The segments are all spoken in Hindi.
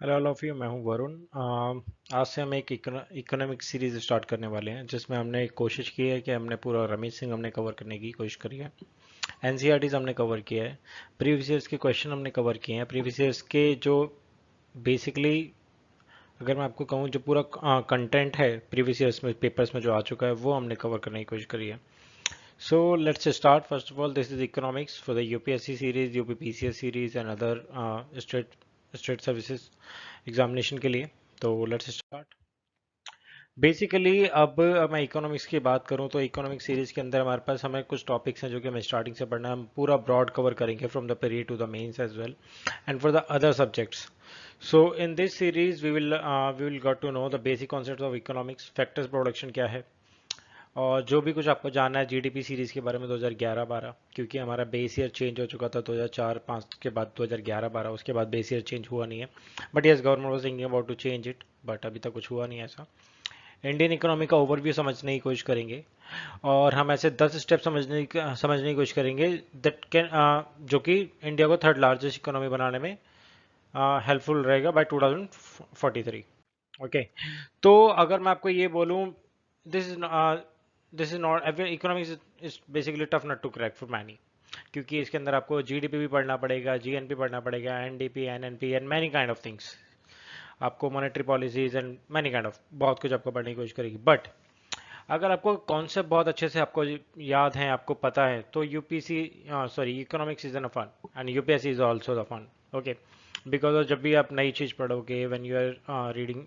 हेलो ऑल ऑफ यू, मैं हूं वरुण। आज से हम एक इकोनॉमिक सीरीज स्टार्ट करने वाले हैं जिसमें हमने एक कोशिश की है कि हमने पूरा रमेश सिंह हमने कवर करने की कोशिश करी है। एनसीईआरटीज हमने कवर किया है। प्रीवियस ईयर्स के क्वेश्चन हमने कवर किए हैं। प्रीवियस ईयर्स के जो बेसिकली अगर मैं आपको कहूँ जो पूरा कंटेंट है प्रीवियस ईयर्स में पेपर्स में जो आ चुका है वो हमने कवर करने की कोशिश करी है। So let's start. First of all, this is economics for the UPSC series, UPPCS series and other state state services examination के लिए। तो लेट्स स्टार्ट। बेसिकली अब मैं इकोनॉमिक्स की बात करूं तो इकोनॉमिक्स सीरीज के अंदर हमारे पास हमें कुछ टॉपिक्स हैं जो कि हमें स्टार्टिंग से पढ़ना है। हम पूरा ब्रॉड कवर करेंगे from the pre to the mains as well and for the other subjects. So in this series we will got to know the basic concept of economics, factors production क्या है, और जो भी कुछ आपको जानना है जीडीपी सीरीज के बारे में 2011-12, क्योंकि हमारा बेस ईयर चेंज हो चुका था 2004-5 के बाद 2011-12, उसके बाद बेस ईयर चेंज हुआ नहीं है। But yes, government was thinking about to change it, but अभी तक कुछ हुआ नहीं ऐसा। इंडियन इकोनॉमी का ओवरव्यू समझने की कोशिश करेंगे और हम ऐसे 10 स्टेप समझने की कोशिश करेंगे दैट कैन जो कि इंडिया को थर्ड लार्जेस्ट इकोनॉमी बनाने में हेल्पफुल रहेगा बाय 2043। ओके, तो अगर मैं आपको ये बोलूं, this is this is not economics is basically tough nut to crack for many, क्योंकि इसके अंदर आपको जीडीपी भी पढ़ना पड़ेगा, जीएनपी पढ़ना पड़ेगा, NDP, NNP and many kind of things. आपको monetary policies and many kind of बहुत कुछ आपको पढ़ने की कोशिश करेगी। बट अगर आपको कॉन्सेप्ट बहुत अच्छे से आपको याद है, आपको पता है, तो UPC sorry economics is an fun and UPSC is also the fun. Okay, because जब भी आप नई चीज़ पढ़ोगे, when you are reading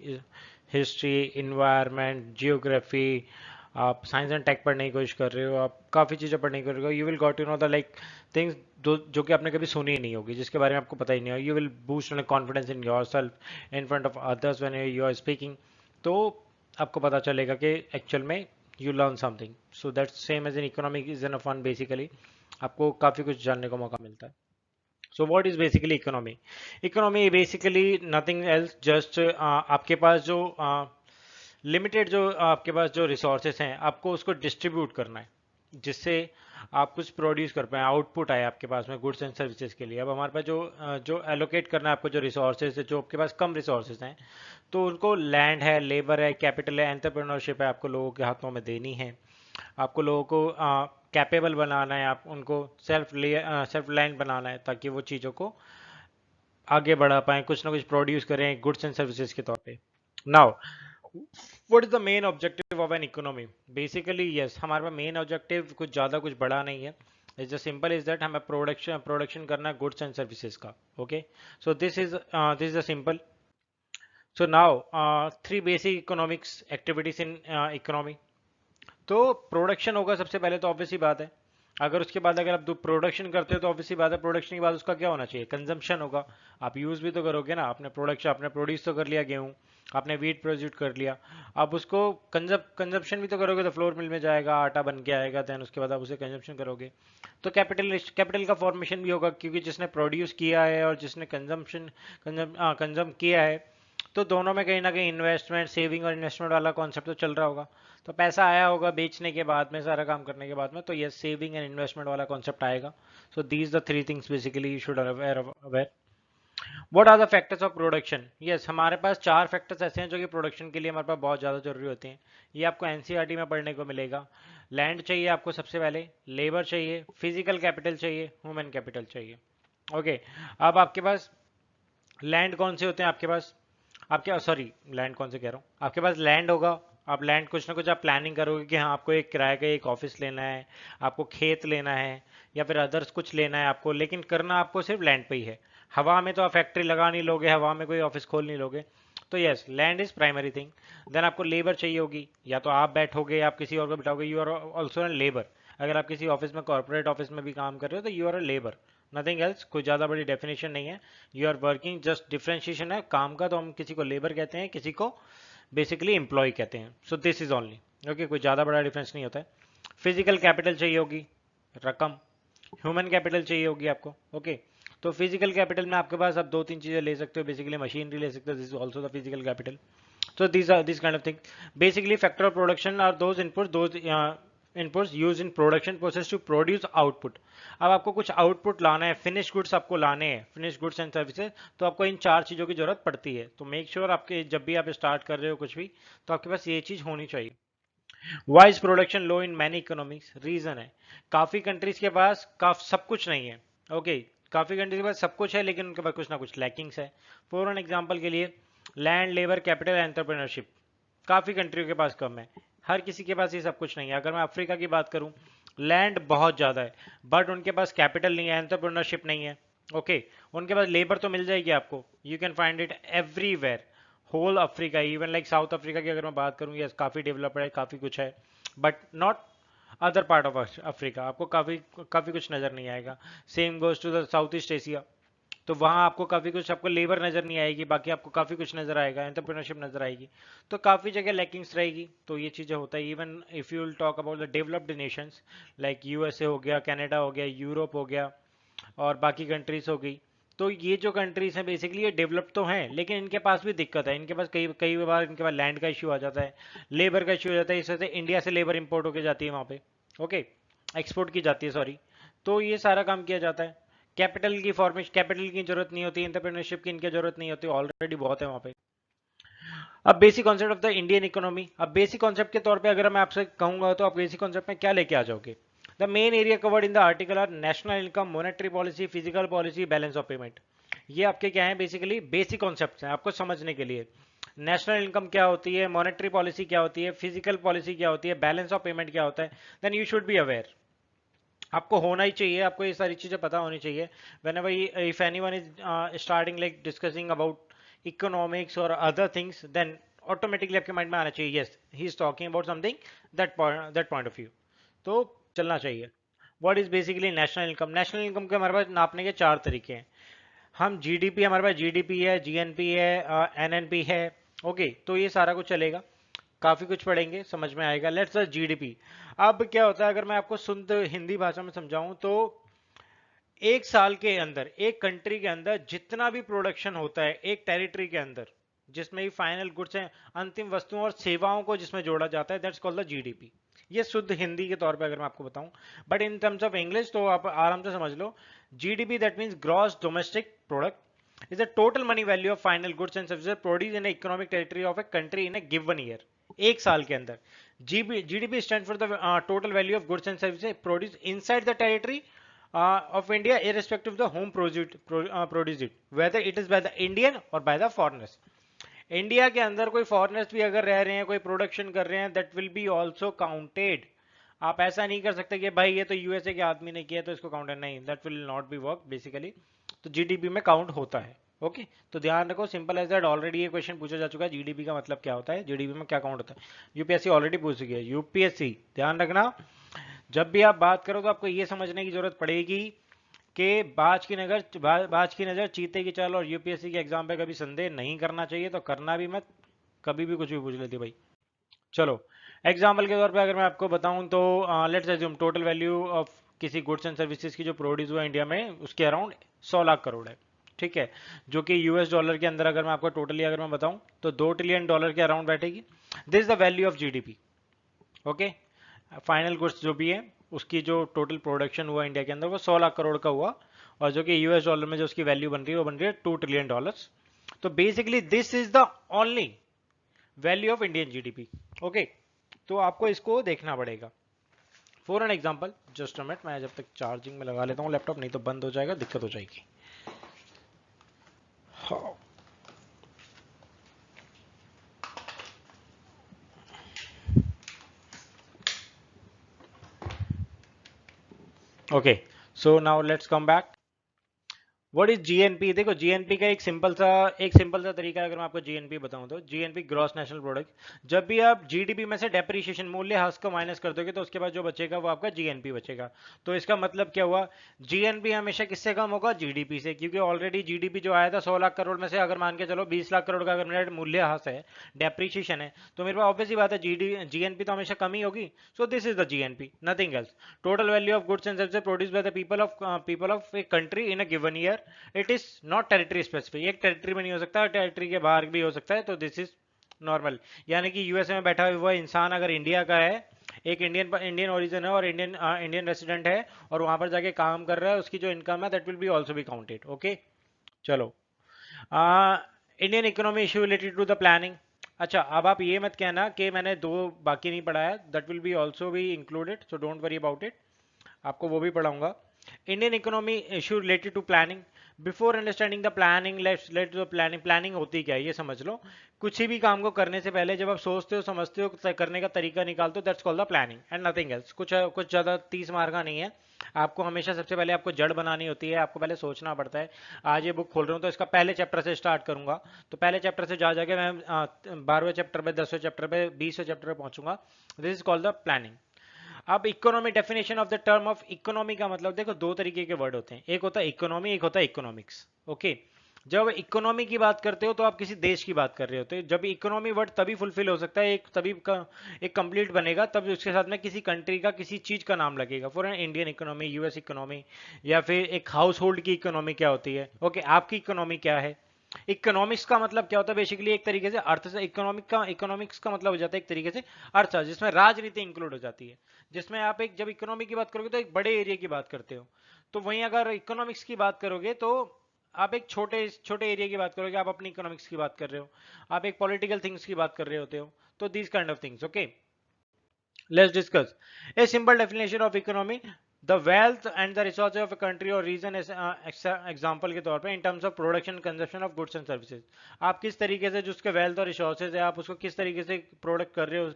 history, environment, geography, आप साइंस एंड टेक पढ़ने की कोशिश कर रहे हो, आप काफ़ी चीज़ें पढ़ने की कोशिश कर रहे हो, you will got to know the like things जो कि आपने कभी सुनी ही नहीं होगी, जिसके बारे में आपको पता ही नहीं होगा। You will boost confidence in your self in front of others when you are speaking. तो आपको पता चलेगा कि एक्चुअल में you learn something. So that's same as in economic is an fun basically. आपको काफ़ी कुछ जानने का मौका मिलता है। So what is basically economy? Economy basically nothing else, just आपके पास जो लिमिटेड जो आपके पास जो रिसोर्सेस हैं, आपको उसको डिस्ट्रीब्यूट करना है जिससे आप कुछ प्रोड्यूस कर पाए, आउटपुट आए आपके पास में गुड्स एंड सर्विसेज के लिए। अब हमारे पास जो एलोकेट करना है आपको, जो रिसोर्सेज है, जो आपके पास कम रिसोर्सेज हैं, तो उनको लैंड है, लेबर है, कैपिटल है, एंटरप्रेन्योरशिप है, आपको लोगों के हाथों में देनी है। आपको लोगों को कैपेबल बनाना है, आप उनको सेल्फ रिलायंट बनाना है ताकि वो चीज़ों को आगे बढ़ा पाएं, कुछ ना कुछ प्रोड्यूस करें गुड्स एंड सर्विसेज के तौर पे। Now what is the main objective of an economy? Basically yes, हमारे पास मेन ऑब्जेक्टिव कुछ ज़्यादा कुछ बड़ा नहीं है। Is the simple is that हमें प्रोडक्शन करना है गुड्स एंड सर्विसेज का। Okay, so this is the simple. So now three basic economics activities in economy. तो प्रोडक्शन होगा सबसे पहले, तो ऑब्वियसली बात है। अगर उसके बाद अगर आप प्रोडक्शन करते हो तो ऑब्वियसली बात है प्रोडक्शन के बाद उसका क्या होना चाहिए, कंजम्पशन होगा। आप यूज़ भी तो करोगे ना, आपने प्रोडक्शन, आपने प्रोड्यूस तो कर लिया गेहूँ, आपने वीट प्रोड्यूस कर लिया, अब उसको कंजप्शन भी तो करोगे, तो फ्लोर मिल में जाएगा, आटा बन के आएगा, देन उसके बाद आप उसे कंजप्शन करोगे। तो कैपिटल का फॉर्मेशन भी होगा, क्योंकि जिसने प्रोड्यूस किया है और जिसने कंजम किया है, तो दोनों में कहीं ना कहीं इन्वेस्टमेंट, सेविंग और इन्वेस्टमेंट वाला कॉन्सेप्ट तो चल रहा होगा। तो पैसा आया होगा बेचने के बाद में, सारा काम करने के बाद में, तो ये सेविंग एंड इन्वेस्टमेंट वाला कॉन्सेप्ट आएगा। So these the three things basically you should aware. What are the factors of production? Yes, हमारे पास चार फैक्टर्स ऐसे हैं जो कि प्रोडक्शन के लिए हमारे पास बहुत ज़्यादा जरूरी होते हैं। ये आपको एनसीईआरटी में पढ़ने को मिलेगा। लैंड चाहिए आपको सबसे पहले, लेबर चाहिए, फिजिकल कैपिटल चाहिए, ह्यूमन कैपिटल चाहिए। ओके, अब आपके पास लैंड कौन से होते हैं आपके पास? आपके सॉरी, लैंड कौन से कह रहा हूँ, आपके पास लैंड होगा। आप लैंड कुछ ना कुछ आप प्लानिंग करोगे कि हाँ आपको एक किराए का एक ऑफिस लेना है, आपको खेत लेना है, या फिर अदर्स कुछ लेना है आपको, लेकिन करना आपको सिर्फ लैंड पे ही है। हवा में तो आप फैक्ट्री लगा नहीं लोगे, हवा में कोई ऑफिस खोल नहीं लोगे। तो yes, land is primary thing. Then आपको लेबर चाहिए होगी, या तो आप बैठोगे, आप किसी और को बिठाओगे, you are also an labour. अगर आप किसी ऑफिस में, कॉर्पोरेट ऑफिस में भी काम कर रहे हो, तो you are a labour, nothing else. कोई ज़्यादा बड़ी डेफिनेशन नहीं है। You are working, just differentiation है काम का, तो हम किसी को लेबर कहते हैं, किसी को बेसिकली एम्प्लॉय कहते हैं। सो दिस इज ओनली। ओके, कोई ज़्यादा बड़ा डिफरेंस नहीं होता है। फिजिकल कैपिटल चाहिए होगी, रकम। ह्यूमन कैपिटल चाहिए होगी आपको। ओके, तो फिजिकल कैपिटल में आपके पास आप दो तीन चीज़ें ले सकते हो, बेसिकली मशीनरी ले सकते हो, this is also the physical capital. So these are these kind of things. Basically, factor of production are those inputs, those inputs use in production process to produce output. अब आपको कुछ आउटपुट लाना है, फिनिश गुड्स आपको लाने हैं, फिनिश गुड्स एंड सर्विसेज, तो आपको इन 4 चीज़ों की जरूरत पड़ती है। तो मेक श्योर आपके जब भी आप स्टार्ट कर रहे हो कुछ भी, तो आपके पास ये चीज़ होनी चाहिए। Wise production low in many economics, reason है काफ़ी कंट्रीज के पास सब कुछ नहीं है। ओके, काफ़ी कंट्रीज के पास सब कुछ है लेकिन उनके पास कुछ ना कुछ लैकिंग्स है। फॉर एन एग्जाम्पल के लिए लैंड, लेबर, कैपिटल, एंटरप्रेन्योरशिप काफ़ी कंट्रियों के पास कम है, हर किसी के पास ये सब कुछ नहीं है। अगर मैं अफ्रीका की बात करूं, लैंड बहुत ज़्यादा है बट उनके पास कैपिटल नहीं है, एंटरप्रेन्योरशिप नहीं है। ओके, उनके पास लेबर तो मिल जाएगी आपको, you can find it everywhere, whole Africa, even like South Africa की अगर मैं बात करूं, यस काफ़ी डेवलप्ड है, काफ़ी कुछ है, but not other part of Africa, आपको काफ़ी काफ़ी कुछ नज़र नहीं आएगा। Same goes to the South East Asia, तो वहाँ आपको काफ़ी कुछ, आपको लेबर नज़र नहीं आएगी, बाकी आपको काफ़ी कुछ नज़र आएगा, एंटरप्रेन्योरशिप नज़र आएगी, तो काफ़ी जगह लैकिंग्स रहेगी। तो ये चीज़ें होता है। Even if you will talk about the developed Nations like USA हो गया, कनाडा हो गया, यूरोप हो गया और बाकी कंट्रीज हो गई, तो ये जो कंट्रीज हैं बेसिकली ये डेवलप तो हैं लेकिन इनके पास भी दिक्कत है। इनके पास कई कई बार इनके पास लैंड का इश्यू आ जाता है, लेबर का इश्यू हो जाता है, इस वजह से इंडिया से लेबर इंपोर्ट होकर जाती है वहाँ पे, ओके, एक्सपोर्ट की जाती है, सॉरी। तो ये सारा काम किया जाता है। कैपिटल की फॉर्मेशन, कैपिटल की जरूरत नहीं होती, एंटरप्रेन्योरशिप की इनकी जरूरत नहीं होती, ऑलरेडी बहुत है वहाँ पे। अब basic concept of the Indian economy, अब बेसिक कॉन्सेप्ट के तौर पे अगर मैं आपसे कहूंगा तो आप बेसिक कॉन्सेप्ट में क्या लेके आ जाओगे? The main area covered in the article are national income, monetary policy, physical policy, balance of payment. ये आपके क्या है? बेसिकली बेसिक कॉन्सेप्ट हैं आपको समझने के लिए। नेशनल इनकम क्या होती है, मॉनेटरी पॉलिसी क्या होती है, फिजिकल पॉलिसी क्या होती है, बैलेंस ऑफ पेमेंट क्या होता है, then you should be aware. आपको होना ही चाहिए, आपको ये सारी चीजें पता होनी चाहिए। whenever if anyone is starting like discussing about economics or other things, then automatically आपके माइंड में आना चाहिए, yes he is talking about something, that point of view. तो चलना चाहिए। What is basically national income? National income के हमारे पास नापने के 4 तरीके हैं। हम जीडीपी, हमारे पास जीडीपी है, जीएनपी है, एनएनपी है, ओके, तो ये सारा कुछ चलेगा, काफी कुछ पढ़ेंगे, समझ में आएगा। Let's GDP. अब क्या होता है, अगर मैं आपको शुद्ध हिंदी भाषा में समझाऊं तो एक साल के अंदर एक कंट्री के अंदर जितना भी प्रोडक्शन होता है एक टेरिटरी के अंदर, जिसमें ही फाइनल गुड्स हैं, अंतिम वस्तुओं और सेवाओं को जिसमें जोड़ा जाता है, दैट्स कॉल्ड द जीडीपी। ये शुद्ध हिंदी के तौर पे अगर मैं आपको बताऊं, but in terms of English तो आप आराम से समझ लो। GDP that means gross domestic product is the total money value of final goods and services produce in economic territory of a country in a given year. एक साल के अंदर GDP stand for the total value of goods and services produce inside the territory of India, irrespective of the home produced it, whether it is by the Indian or by the foreigners. India के अंदर कोई फॉरेनर्स भी अगर रह रहे हैं, कोई प्रोडक्शन कर रहे हैं, that will be also counted. आप ऐसा नहीं कर सकते कि भाई ये तो यूएसए के आदमी ने किया तो इसको काउंट नहीं, that will not be work basically. तो जीडीपी में काउंट होता है, ओके। तो ध्यान रखो, सिंपल एज दैट, ऑलरेडी ये क्वेश्चन पूछा जा चुका है, जीडीपी का मतलब क्या होता है, जीडीपी में क्या काउंट होता है, यूपीएससी ऑलरेडी पूछ चुकी है। यूपीएससी ध्यान रखना, जब भी आप बात करो तो आपको ये समझने की जरूरत पड़ेगी कि बाज की नजर चीते की चाल, और यूपीएससी के एग्जाम पे कभी संदेह नहीं करना चाहिए, तो करना भी मत, कभी भी कुछ भी पूछ लेती भाई। चलो, एग्जाम्पल के तौर पे अगर मैं आपको बताऊं तो let's assume total value of किसी गुड्स एंड सर्विसेज की जो प्रोड्यूस हुआ इंडिया में उसके अराउंड 100 लाख करोड़ है, ठीक है, जो कि यूएस डॉलर के अंदर अगर मैं आपको टोटली अगर मैं बताऊं तो 2 ट्रिलियन डॉलर के अराउंड बैठेगी। This is the value of GDP, okay. Final goods जो भी है उसकी जो टोटल प्रोडक्शन हुआ इंडिया के अंदर वो 100 लाख करोड़ का हुआ, और जो कि यूएस डॉलर में जो उसकी वैल्यू बन रही है वो बन रही है 2 ट्रिलियन डॉलर्स। तो basically this is the only value of Indian GDP, okay. तो आपको इसको देखना पड़ेगा। For an example, just a minute, मैं जब तक चार्जिंग में लगा लेता हूँ लैपटॉप, नहीं तो बंद हो जाएगा, दिक्कत हो जाएगी। हाँ। Okay, so now let's come back. What is GNP? देखो, जीएनपी का एक सिंपल सा तरीका अगर मैं आपको जीएनपी बताऊं तो जीएनपी ग्रॉस नेशनल प्रोडक्ट। जब भी आप जीडीपी में से डेप्रिसिएशन मूल्यह्रास को माइनस कर दोगे तो उसके बाद जो बचेगा वो आपका जीएनपी बचेगा। तो इसका मतलब क्या हुआ? जीएनपी हमेशा किससे कम होगा? जीडीपी से, क्योंकि ऑलरेडी जीडीपी जो आया था 100 लाख करोड़ में से अगर मान के चलो 20 लाख करोड़ का अगर मेरा मूल्यह्रास है, डेप्रिसिएशन है, तो मेरे पास ऑब्वियसली बात है जीएनपी तो हमेशा कम ही होगी। सो this is the GNP, nothing else. Total value of goods and services produce by the people of a country in a given year. It is not territory specific, एक टेरिटरी में नहीं हो सकता, टेरिटरी के बाहर भी हो सकता है, तो दिस इज नॉर्मल। यानी कि यूएसए में बैठा हुआ इंसान अगर इंडिया का है एक इंडियन इंडियन ओरिजिन है और इंडियन रेसिडेंट है और वहां पर जाके काम कर रहा है, उसकी जो इनकम है that will be also be counted. Okay, चलो। Indian economy issue related to the planning. अच्छा, अब आप ये मत कहना कि मैंने दो बाकी नहीं पढ़ाया, that will be also be included, so don't worry about it, आपको वो भी पढ़ाऊंगा। Indian economy issue related to planning. Before understanding the planning, let's the planning. Planning होती क्या है ये समझ लो। कुछ भी काम को करने से पहले जब आप सोचते हो, समझते हो, करने का तरीका निकालते हो, that's called the planning and nothing else. कुछ ज़्यादा 30 मार्क का नहीं है। आपको हमेशा सबसे पहले आपको जड़ बनानी होती है, आपको पहले सोचना पड़ता है। आज ये बुक खोल रहा हूँ तो इसका पहले चैप्टर से स्टार्ट करूंगा, तो पहले चैप्टर से जा जाके मैं 12वें चैप्टर पे, 10वें चैप्टर पे, 20वें चैप्टर पे पहुंचूंगा। This is called the planning. अब economy, definition of the term of economy का मतलब देखो, दो तरीके के वर्ड होते हैं, एक होता है इकोनॉमी, एक होता है इकोनॉमिक्स। ओके, जब इकोनॉमी की बात करते हो तो आप किसी देश की बात कर रहे होते हो। जब इकोनॉमी वर्ड तभी फुलफिल हो सकता है, एक कंप्लीट बनेगा तब उसके साथ में किसी कंट्री का, किसी चीज का नाम लगेगा। For an Indian economy, US economy, या फिर एक हाउस होल्ड की इकोनॉमी क्या होती है। ओके, आपकी इकोनॉमी क्या है। इकोनॉमिक्स का मतलब क्या होता है, बेसिकली एक तरीके से अर्थ से। इकोनॉमिक्स का मतलब हो जाता है एक तरीके से अर्थ, जिसमें राजनीति इंक्लूड हो जाती है, जिसमें आप एक, जब इकोनॉमी की बात करोगे तो एक बड़े एरिया की बात करते हो। तो वहीं अगर इकोनॉमिक्स की बात करोगे तो आप एक छोटे छोटे एरिया की बात करोगे, आप अपनी इकोनॉमिक्स की बात कर रहे हो, आप एक पॉलिटिकल थिंग्स की बात कर रहे होते हो। तो these kind of things. Okay, let's discuss a simple definition of economy. The wealth and the resources of a country or region is example के तौर पे in terms of production consumption of goods and services। आप किस तरीके से जो उसके वेल्थ और रिसोर्सेज है, आप उसको किस तरीके से प्रोडक्ट कर रहे हो,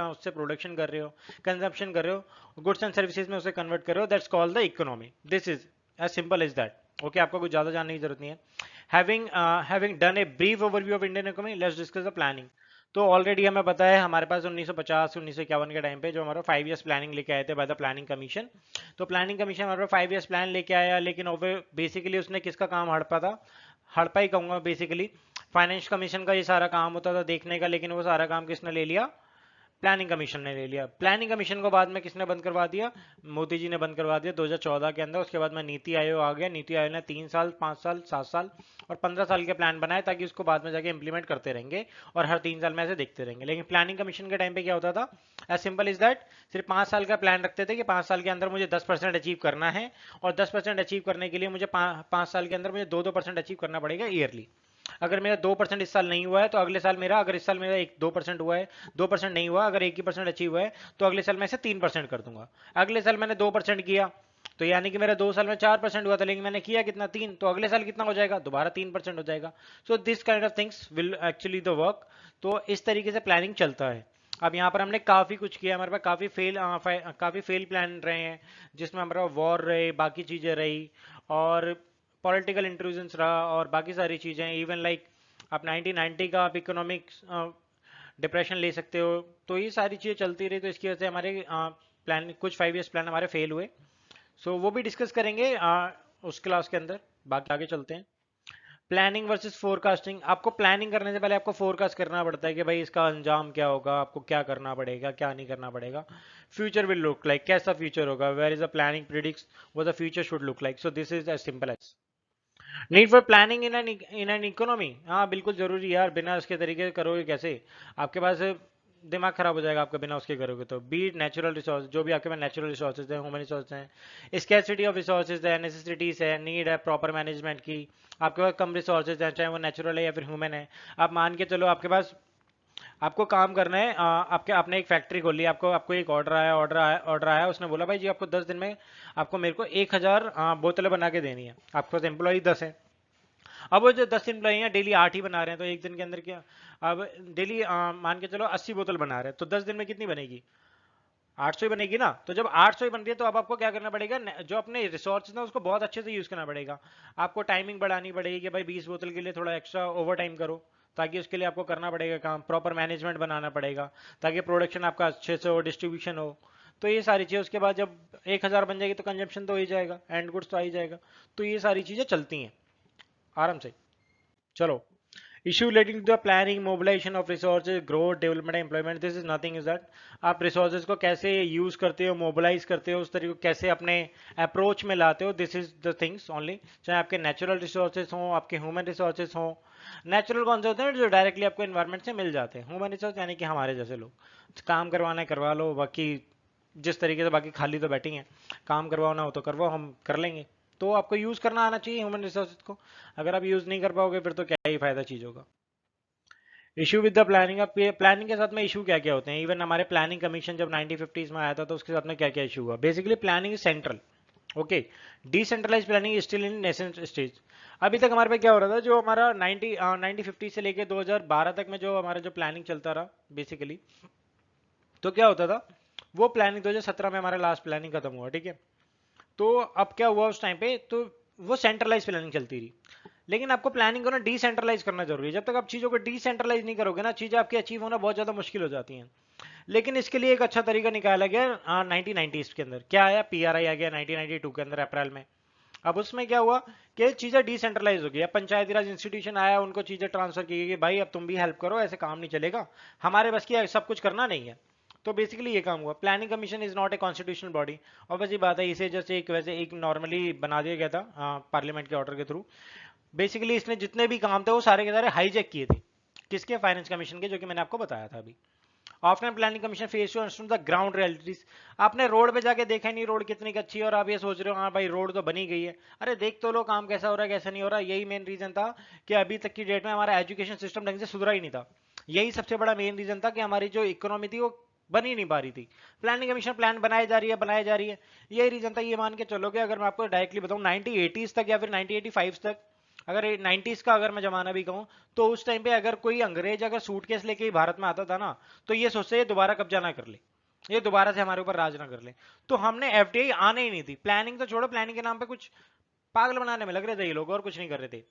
उससे प्रोडक्शन कर रहे हो, कंजप्शन कर रहे हो, गुड्स एंड सर्विसेज में उसे कन्वर्ट कर रहे हो, that's called the economy. This is as simple as that. Okay, आपको कुछ ज्यादा जानने की जरूरत नहीं है। Having done a brief overview of Indian economy, let's discuss the planning. तो ऑलरेडी हमें पता है, हमारे पास 1950 1951 के टाइम पे जो हमारा 5 ईयर्स प्लानिंग लेके आए थे बाय द प्लानिंग कमीशन। तो प्लानिंग कमीशन हमारे 5 ईयर्स प्लान लेके आया, लेकिन बेसिकली उसने किसका काम हड़पा था, हड़पा ही कहूंगा बेसिकली। फाइनेंस कमीशन का ये सारा काम होता था देखने का, लेकिन वो सारा काम किसने ले लिया, प्लानिंग कमीशन ने ले लिया। प्लानिंग कमीशन को बाद में किसने बंद करवा दिया, मोदी जी ने बंद करवा दिया 2014 के अंदर। उसके बाद में नीति आयोग आ गया, नीति आयोग ने 3 साल, 5 साल, 7 साल और 15 साल के प्लान बनाए, ताकि उसको बाद में जाके इंप्लीमेंट करते रहेंगे और हर 3 साल में ऐसे देखते रहेंगे। लेकिन प्लानिंग कमीशन के टाइम पे क्या होता था, एज सिंपल इज दैट, सिर्फ 5 साल का प्लान रखते थे कि 5 साल के अंदर मुझे 10% अचीव करना है, और 10% अचीव करने के लिए मुझे 5 साल के अंदर मुझे 2% अचीव करना पड़ेगा ईयरली। अगर मेरा 2% इस साल नहीं हुआ है तो अगले साल मेरा, अगर इस साल मेरा 2% हुआ है, 2% नहीं हुआ, अगर 1% अचीव हुआ है तो अगले साल मैं इसे 3% कर दूंगा। अगले साल मैंने 2% किया तो यानी कि मेरा 2 साल में 4% हुआ था, लेकिन मैंने किया कितना, 3, तो अगले साल कितना हो जाएगा, दोबारा 3% हो जाएगा। So this kind of things will actually the work. तो इस तरीके से प्लानिंग चलता है। अब यहाँ पर हमने काफी कुछ किया, हमारे पास काफी फेल प्लान रहे हैं, जिसमें हमारा वॉर रहे, बाकी चीजें रही, और पॉलिटिकल इंट्रूजन्स रहा, और बाकी सारी चीज़ें, इवन लाइक आप 1990 का आप इकोनॉमिक डिप्रेशन ले सकते हो। तो ये सारी चीज़ें चलती रही, तो इसकी वजह से हमारे प्लान, कुछ 5 ईयर्स प्लान हमारे फेल हुए। सो वो भी डिस्कस करेंगे उस क्लास के अंदर। बाकी आगे चलते हैं। Planning versus forecasting. आपको प्लानिंग करने से पहले आपको फोरकास्ट करना पड़ता है कि भाई इसका अंजाम क्या होगा, आपको क्या करना पड़ेगा, क्या नहीं करना पड़ेगा। फ्यूचर विल लुक लाइक, कैसा फ्यूचर होगा, where is the planning predicts what the future should look like. So this is as simple as need for planning in an economy. हाँ बिल्कुल जरूरी है यार, बिना उसके तरीके करोगे कैसे, आपके पास दिमाग खराब हो जाएगा आपका बिना उसके करोगे तो। बी नेचुरल रिसोर्स, जो भी आपके पास नेचुरल रिसोर्सेज है, ह्यूमन रिसोर्स हैं, स्कैर्सिटी ऑफ रिसोर्सेज है, नेसेसिटीज है, नीड है प्रॉपर मैनेजमेंट की। आपके पास कम रिसोर्सेज हैं, चाहे वो नेचुरल है या फिर ह्यूमन है। आप मान के चलो आपके पास, आपको काम करना है, आपके आपने एक फैक्ट्री खोली, आपको आपको एक ऑर्डर आया, उसने बोला भाई जी आपको 10 दिन में आपको मेरे को 1000 बोतलें बना के देनी है। आपके पास एम्प्लॉय 10 है। अब वो जो 10 एम्प्लॉई हैं डेली 8 ही बना रहे हैं, तो एक दिन के अंदर क्या, अब डेली मान के चलो 80 बोतल बना रहे हैं, तो 10 दिन में कितनी बनेगी, 800 ही बनेगी ना। तो जब 800 ही बन रही है तो अब आपको क्या करना पड़ेगा, जो अपने रिसोर्सेज ना उसको बहुत अच्छे से यूज करना पड़ेगा। आपको टाइमिंग बढ़ानी पड़ेगी कि भाई 20 बोतल के लिए थोड़ा एक्स्ट्रा ओवर टाइम करो, ताकि उसके लिए आपको करना पड़ेगा काम, प्रॉपर मैनेजमेंट बनाना पड़ेगा, ताकि प्रोडक्शन आपका अच्छे से हो, डिस्ट्रीब्यूशन हो। तो ये सारी चीज़ें, उसके बाद जब 1000 बन जाएगी तो कंजप्शन तो हो ही जाएगा, एंड गुड्स तो आ ही जाएगा। तो ये सारी चीज़ें चलती हैं आराम से। चलो, issue relating to the planning mobilisation of resources growth development employment, this is nothing is that आप रिसोर्सेज को कैसे यूज करते हो, मोबिलाइज करते हो, उस तरीके को कैसे अपने अप्रोच में लाते हो, this is the things only. चाहे आपके नेचुरल रिसोर्सेज हो, आपके ह्यूमन रिसोर्सेज हो। नेचुरल कौन से होते हैं, जो डायरेक्टली आपको इन्वायरमेंट से मिल जाते हैं। ह्यूमन रिसोर्स यानी कि हमारे जैसे लोग, काम करवाना है करवा लो, बाकी जिस तरीके से बाकी खाली तो बैठी हैं, काम करवाना हो तो करवाओ, हम कर लेंगे। तो आपको यूज करना आना चाहिए ह्यूमन रिसोर्सेज को। अगर आप यूज नहीं कर पाओगे फिर तो क्या ही फायदा चीजों का। इशू विद द प्लानिंग, अब प्लानिंग के साथ में इशू क्या क्या होते हैं। इवन हमारे प्लानिंग कमीशन जब 1950s में आया था तो उसके साथ में क्या क्या इशू हुआ। Basically planning is central, okay. Decentralise planning still in nascent stage. अभी तक हमारे पे क्या हो रहा था, जो हमारा 1950 से लेके 2012 तक में जो हमारा जो प्लानिंग चलता रहा बेसिकली, तो क्या होता था, वो प्लानिंग 2017 में हमारा लास्ट प्लानिंग खत्म हुआ, ठीक है। तो अब क्या हुआ उस टाइम पे, तो वो सेंट्रलाइज प्लानिंग चलती रही। लेकिन आपको प्लानिंग को ना डिसेंट्रलाइज करना जरूरी है। जब तक आप चीजों को डिसेंट्रलाइज नहीं करोगे ना, चीजें आपकी अचीव होना बहुत ज्यादा मुश्किल हो जाती हैं। लेकिन इसके लिए एक अच्छा तरीका निकाला गया 1990s के अंदर। क्या आया, पीआरआई आ गया 1992 के अंदर अप्रैल में। अब उसमें क्या हुआ कि चीजें डिसेंट्रलाइज हो गई। अब पंचायती राज इंस्टीट्यूशन आया, उनको चीजें ट्रांसफर की गई कि भाई अब तुम भी हेल्प करो, ऐसे काम नहीं चलेगा, हमारे बस की सब कुछ करना नहीं है। तो बेसिकली ये काम हुआ। Planning commission is not a constitutional body. Obviously बात है, इसे जैसे एक वैसे एक नॉर्मली बना दिया गया था पार्लियामेंट के ऑर्डर के थ्रू। बेसिकली इसने जितने भी काम थे वो सारे के सारे हाईजेक किए थे। किसके, फाइनेंस कमीशन के, जो कि मैंने आपको बताया था अभी। After planning commission face to understand the ground realities. आपने रोड पे जाके देखा नहीं रोड कितनी अच्छी है, और आप ये सोच रहे हो हाँ भाई रोड तो बनी गई है। अरे देख तो लो काम कैसा हो रहा है कैसा नहीं हो रहा। यही मेन रीजन था कि अभी तक की डेट में हमारा एजुकेशन सिस्टम ढंग से सुधरा ही नहीं था। यही सबसे बड़ा मेन रीजन था कि हमारी जो इकोनॉमी थी वो बन ही नहीं पा रही थी। प्लानिंग कमीशन प्लान बनाई जा रही है बनाई जा रही है, यही रीजन था। ये मान के चलो कि अगर मैं आपको डायरेक्टली बताऊं 1980s तक या फिर 1985 तक, अगर 90s का अगर मैं जमाना भी कहूं, तो उस टाइम पे अगर कोई अंग्रेज अगर सूटकेस लेके ही भारत में आता था ना, तो ये सोचते ये दोबारा कब्जा ना कर ले, ये दोबारा से हमारे ऊपर राज ना कर ले। तो हमने एफडीआई आने ही नहीं थी। प्लानिंग तो छोड़ो, प्लानिंग के नाम पे कुछ पागल बनाने में लग रहे थे ये लोग, और कुछ नहीं कर रहे थे।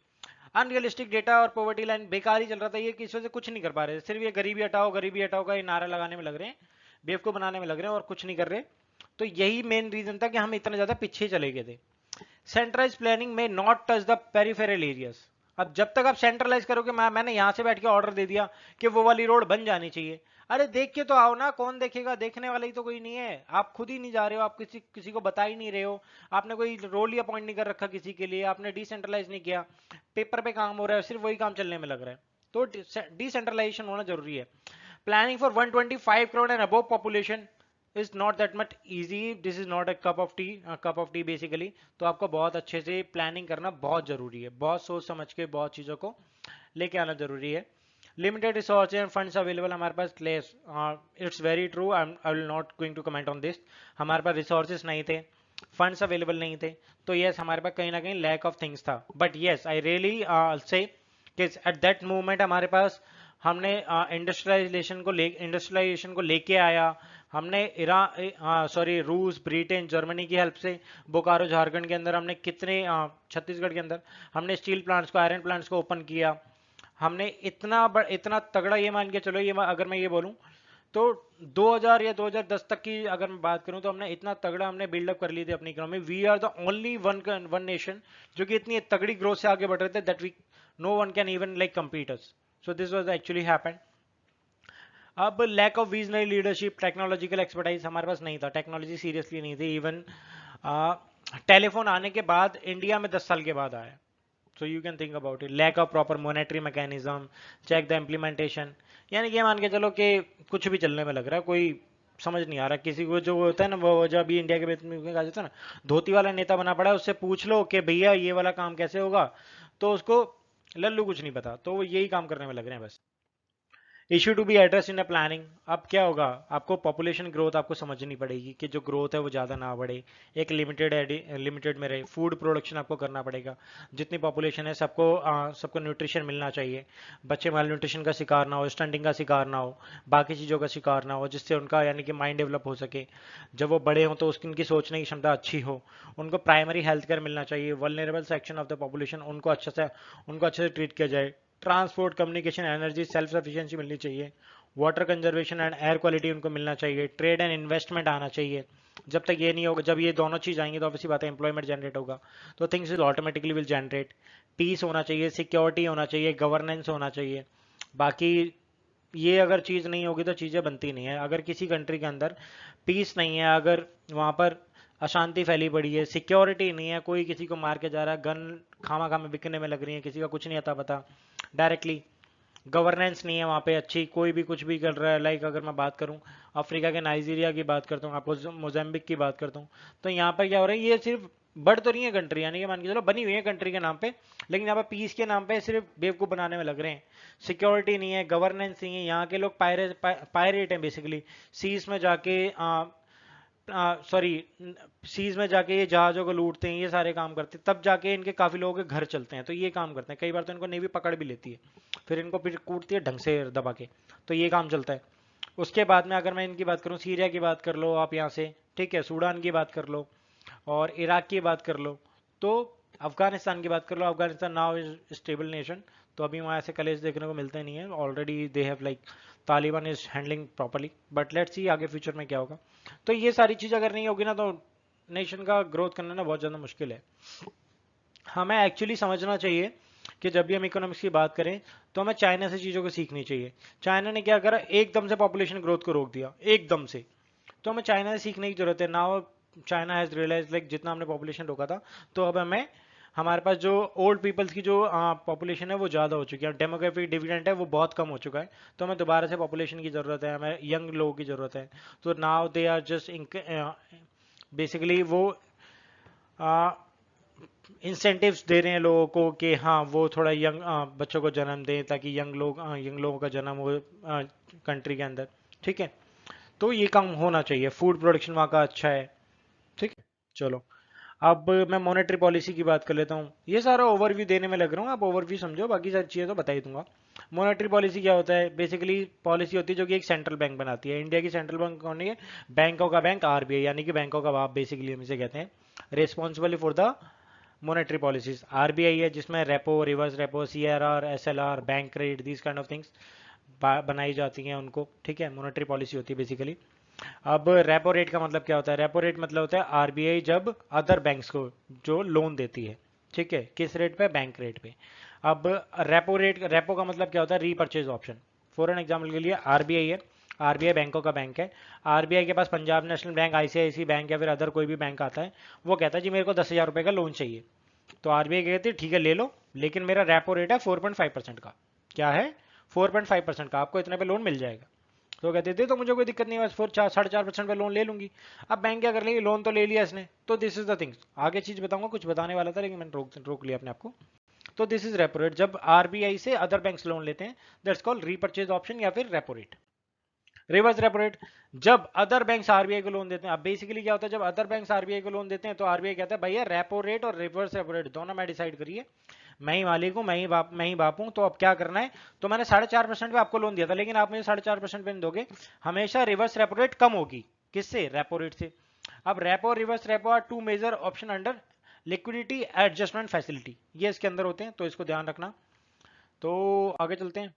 अनरियलिस्टिक डेटा और पॉवर्टी लाइन बेकार ही चल रहा था। ये किसी से कुछ नहीं कर पा रहे थे, सिर्फ ये गरीबी हटाओ का ये नारा लगाने में लग रहे हैं, बेवकूफ बनाने में लग रहे हैं, और कुछ नहीं कर रहे। तो यही मेन रीजन था कि हम इतना ज्यादा पीछे चले गए थे। सेंट्रलाइज प्लानिंग में not touch the peripheral areas. अब जब तक आप सेंट्रलाइज करोगे, मैंने यहां से बैठ के ऑर्डर दे दिया कि वो वाली रोड बन जानी चाहिए, अरे देख के तो आओ ना, कौन देखेगा, देखने वाला ही तो कोई नहीं है। आप खुद ही नहीं जा रहे हो, आप किसी किसी को बता ही नहीं रहे हो, आपने कोई रोल ही अपॉइंट नहीं कर रखा किसी के लिए, आपने डिसेंट्रलाइज नहीं किया, पेपर पे काम हो रहा है, सिर्फ वही काम चलने में लग रहा है। तो डिसेंट्रलाइजेशन होना जरूरी है। Planning for 125 crore and above population is not that much easy. This is not a cup of T basically. तो आपको बहुत अच्छे से प्लानिंग करना बहुत जरूरी है, बहुत सोच समझ के बहुत चीजों को लेके आना जरूरी है। Limited resource and funds available हमारे पास less, it's very true, I will not going to comment on this. हमारे पास रिसोर्सेज नहीं थे, फंड्स अवेलेबल नहीं थे, तो यस हमारे पास कहीं ना कहीं लैक ऑफ थिंग्स था। But yes I really say at that moment हमारे पास, हमने इंडस्ट्रियलाइजेशन को लेके आया। हमने रूस ब्रिटेन जर्मनी की हेल्प से बोकारो झारखंड के अंदर हमने कितने छत्तीसगढ़ के अंदर हमने स्टील प्लांट्स को, आयरन प्लांट्स को ओपन किया। हमने इतना तगड़ा, ये मान के चलो, अगर मैं ये बोलूं तो 2000 या 2010 तक की अगर मैं बात करूं, तो हमने इतना तगड़ा हमने बिल्डअप कर ली थी अपनी economy. We are the only one nation जो कि इतनी तगड़ी ग्रोथ से आगे बढ़ रहे थे, that we no one can even like compete us. So this was actually happened. अब lack of visionary leadership, technological expertise हमारे पास नहीं था, टेक्नोलॉजी सीरियसली नहीं थी। इवन टेलीफोन आने के बाद इंडिया में 10 साल के बाद आया। So you can think about it. Lack of proper monetary mechanism, check the implementation. यानी कि मान के चलो कि कुछ भी चलने में लग रहा है, कोई समझ नहीं आ रहा किसी को। जो होता है ना, वो जो अभी इंडिया के में कहा जाता है ना, धोती वाला नेता बना पड़ा है, उससे पूछ लो कि भैया ये वाला काम कैसे होगा, तो उसको लल्लू कुछ नहीं पता। तो वो यही काम करने में लग रहे हैं बस। Issue to be address in a planning. अब क्या होगा, आपको पॉपुलेशन ग्रोथ आपको समझनी पड़ेगी कि जो ग्रोथ है वो ज़्यादा ना बढ़े, एक लिमिटेड में रहे। फूड प्रोडक्शन आपको करना पड़ेगा। जितनी पॉपुलेशन है सबको न्यूट्रिशन मिलना चाहिए। बच्चे माल न्यूट्रिशन का शिकार ना हो, स्टंटिंग का शिकार ना हो, बाकी चीज़ों का शिकार ना हो, जिससे उनका यानी कि माइंड डेवलप हो सके। जब वो बड़े हों तो उसकी उनकी सोचने की क्षमता अच्छी हो। उनको प्राइमरी हेल्थ केयर मिलना चाहिए। Vulnerable section of the population उनको अच्छे से ट्रीट किया जाए। Transport, communication, energy, self sufficiency मिलनी चाहिए। Water conservation and air quality उनको मिलना चाहिए। ट्रेड एंड इन्वेस्टमेंट आना चाहिए। जब तक ये नहीं होगा, जब ये दोनों चीज आएंगी तो ऑब्वियसली बात है एम्प्लॉयमेंट जनरेट होगा, तो things is automatically will generate. Peace होना चाहिए, सिक्योरिटी होना चाहिए, गवर्नेंस होना चाहिए। बाकी ये अगर चीज़ नहीं होगी तो चीज़ें बनती नहीं है। अगर किसी कंट्री के अंदर पीस नहीं है, अगर वहाँ पर अशांति फैली पड़ी है, सिक्योरिटी नहीं है, कोई किसी को मार के जा रहा है, गन खामा खामा बिकने में लग रही है, किसी का कुछ नहीं आता पता डायरेक्टली, गवर्नेंस नहीं है वहाँ पे अच्छी, कोई भी कुछ भी कर रहा है। लाइक अगर मैं बात करूँ अफ्रीका के नाइजीरिया की बात करता हूँ, आपको मोजाम्बिक की बात करता हूँ, तो यहाँ पर क्या हो रहा है, ये सिर्फ बढ़ तो रही है कंट्री, यानी कि मान के चलो बनी हुई है कंट्री के नाम पे, लेकिन यहाँ पे पीस के नाम पे सिर्फ बेवकूफ़ बनाने में लग रहे हैं। सिक्योरिटी नहीं है, गवर्नेंस नहीं है, यहाँ के लोग पायरेट हैं बेसिकली, सीज में जाके सॉरी सीज में जाके ये जहाज़ों को लूटते हैं, ये सारे काम करते हैं, तब जाके इनके काफ़ी लोगों के घर चलते हैं, तो ये काम करते हैं। कई बार तो इनको नेवी पकड़ भी लेती है, फिर इनको फिर कूटती है ढंग से दबा के, तो ये काम चलता है। उसके बाद में अगर मैं इनकी बात करूँ, सीरिया की बात कर लो आप यहाँ से, ठीक है, सूडान की बात कर लो, और इराक की बात कर लो, तो अफगानिस्तान की बात कर लो, Afghanistan now is stable nation, तो अभी वहाँ ऐसे कलेश देखने को मिलते नहीं है, already they have like Taliban is handling properly, but let's see आगे फ्यूचर में क्या होगा। तो ये सारी चीज़ अगर नहीं होगी ना, तो नेशन का ग्रोथ करना ना बहुत ज़्यादा मुश्किल है। हमें एक्चुअली समझना चाहिए कि जब भी हम इकोनॉमिक्स की बात करें तो हमें चाइना से चीज़ों को सीखनी चाहिए। चाइना ने क्या करा, एकदम से पॉपुलेशन ग्रोथ को रोक दिया, एकदम से, तो हमें चाइना से सीखने की जरूरत है। Now China has realise like जितना हमने पॉपुलेशन रोका था, तो अब हमें हमारे पास जो ओल्ड पीपल्स की जो पॉपुलेशन है वो ज़्यादा हो चुकी है, डेमोग्राफिक डिविडेंड है वो बहुत कम हो चुका है, तो हमें दोबारा से पॉपुलेशन की ज़रूरत है, हमें यंग लोगों की ज़रूरत है। तो now they are just basically वो इंसेंटिव्स दे रहे हैं लोगों को कि हाँ वो थोड़ा यंग बच्चों को जन्म दें, ताकि यंग लोगों का जन्म हो कंट्री के अंदर, ठीक है। तो ये काम होना चाहिए, फूड प्रोडक्शन वहाँ का अच्छा है, ठीक है। चलो अब मैं मॉनेटरी पॉलिसी की बात कर लेता हूँ। ये सारा ओवरव्यू देने में लग रहा हूँ, आप ओवरव्यू समझो, बाकी सारी चीज़ें तो बता ही दूंगा। मॉनेटरी पॉलिसी क्या होता है, बेसिकली पॉलिसी होती है जो कि एक सेंट्रल बैंक बनाती है। इंडिया की सेंट्रल बैंक कौन है, बैंकों का बैंक आरबीआई, यानी कि बैंकों का बाप बेसिकली हम इसे कहते हैं, responsible for the monetary policies. RBI है जिसमें repo, reverse repo, CRR, SLR, bank rate, these kind of things बनाई जाती हैं उनको, ठीक है। मॉनेटरी पॉलिसी होती है बेसिकली। अब रेपो रेट का मतलब क्या होता है, रेपो रेट मतलब होता है आरबीआई जब अदर बैंक्स को जो लोन देती है, ठीक है, किस रेट पे, बैंक रेट पे। अब रेपो का मतलब क्या होता है, repurchase option. For an example के लिए आरबीआई है, आरबीआई बैंकों का बैंक है, आरबीआई के पास पंजाब नेशनल बैंक, आईसीआईसी बैंक या फिर अदर कोई भी बैंक आता है, वो कहता है जी मेरे को 10,000 रुपये का लोन चाहिए, तो आरबीआई कहती है ठीक है ले लो, लेकिन मेरा रेपो रेट है 4.5% का। क्या है, 4.5% का, आपको इतने पे लोन मिल जाएगा। तो कहते थे तो मुझे कोई दिक्कत नहीं है, बस 4.5% पे लोन ले लूंगी। अब बैंक क्या कर लेगी, लोन तो ले लिया इसने, तो दिस इज द थिंग्स। आगे चीज बताऊंगा, कुछ बताने वाला था लेकिन मैंने रोक लिया अपने आपको। तो दिस इज रेपो रेट, जब आरबीआई से अदर बैंक्स लोन लेते हैं, दैट्स कॉल्ड रीपर्चेज ऑप्शन या फिर repo rate. Reverse repo rate, जब अदर बैंक्स आरबीआई को लोन देते हैं। अब बेसिकली क्या होता है, जब अदर बैंक्स आरबीआई को लोन देते हैं तो आरबीआई कहता है भैया रेपो रेट और रिवर्स रेपो रेट दोनों मैं डिसाइड करिए, मैं ही मालिक हूँ, मैं ही बाप हूँ, तो अब क्या करना है। तो मैंने 4.5% पे आपको लोन दिया था, लेकिन आप मुझे 4.5% पे नहीं दोगे, हमेशा रिवर्स रेपो रेट कम होगी, किससे, रेपो रेट से। अब रेपो और reverse repo are two major option under liquidity adjustment facility, ये इसके अंदर होते हैं, तो इसको ध्यान रखना। तो आगे चलते हैं।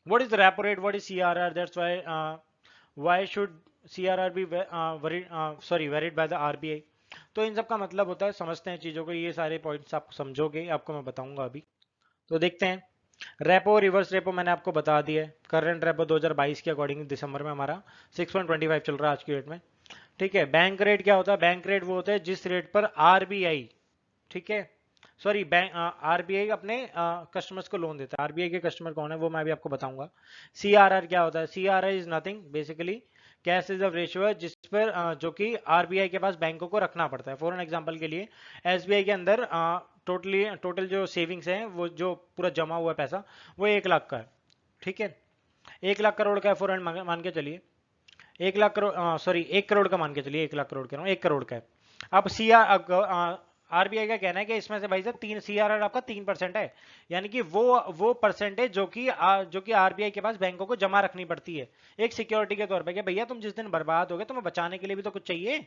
What is the repo rate? What is CRR? That's why should CRR be varied by the RBI? तो इन सब का मतलब होता है, समझते हैं चीज़ों को, ये सारे पॉइंट्स आप समझोगे, आपको मैं बताऊंगा अभी। तो देखते हैं, रेपो रिवर्स रेपो मैंने आपको बता दिया है। करंट रेपो 2022 के अकॉर्डिंग दिसंबर में हमारा 6.25 चल रहा है आज की डेट में, ठीक है। बैंक रेट क्या होता है, बैंक रेट वो होता है जिस रेट पर आरबीआई, ठीक है, सॉरी बैंक आरबीआई अपने कस्टमर्स को लोन देता है। आरबीआई के कस्टमर कौन है वो मैं भी आपको बताऊंगा। सीआरआर क्या होता है, CRR is nothing basically cash reserve ratio है, जिस पर जो कि आरबीआई के पास बैंकों को रखना पड़ता है। फॉर एन एग्जांपल के लिए एसबीआई के अंदर टोटल जो सेविंग्स है, वो जो पूरा जमा हुआ पैसा वो 1 लाख का है, ठीक है, 1 लाख करोड़ का है, फॉर एन मान के चलिए 1 लाख करोड़, सॉरी 1 करोड़ का मान के चलिए, 1 लाख करोड़ कह रहा हूँ, 1 करोड़ का है। अब आरबीआई का कहना है कि इसमें से भाई साहब 3 सीआरआर आपका 3% है, यानी कि वो परसेंटेज जो कि आरबीआई के पास बैंकों को जमा रखनी पड़ती है एक सिक्योरिटी के तौर पे, कि भैया तुम जिस दिन बर्बाद हो गए, तुम्हें बचाने के लिए भी तो कुछ चाहिए,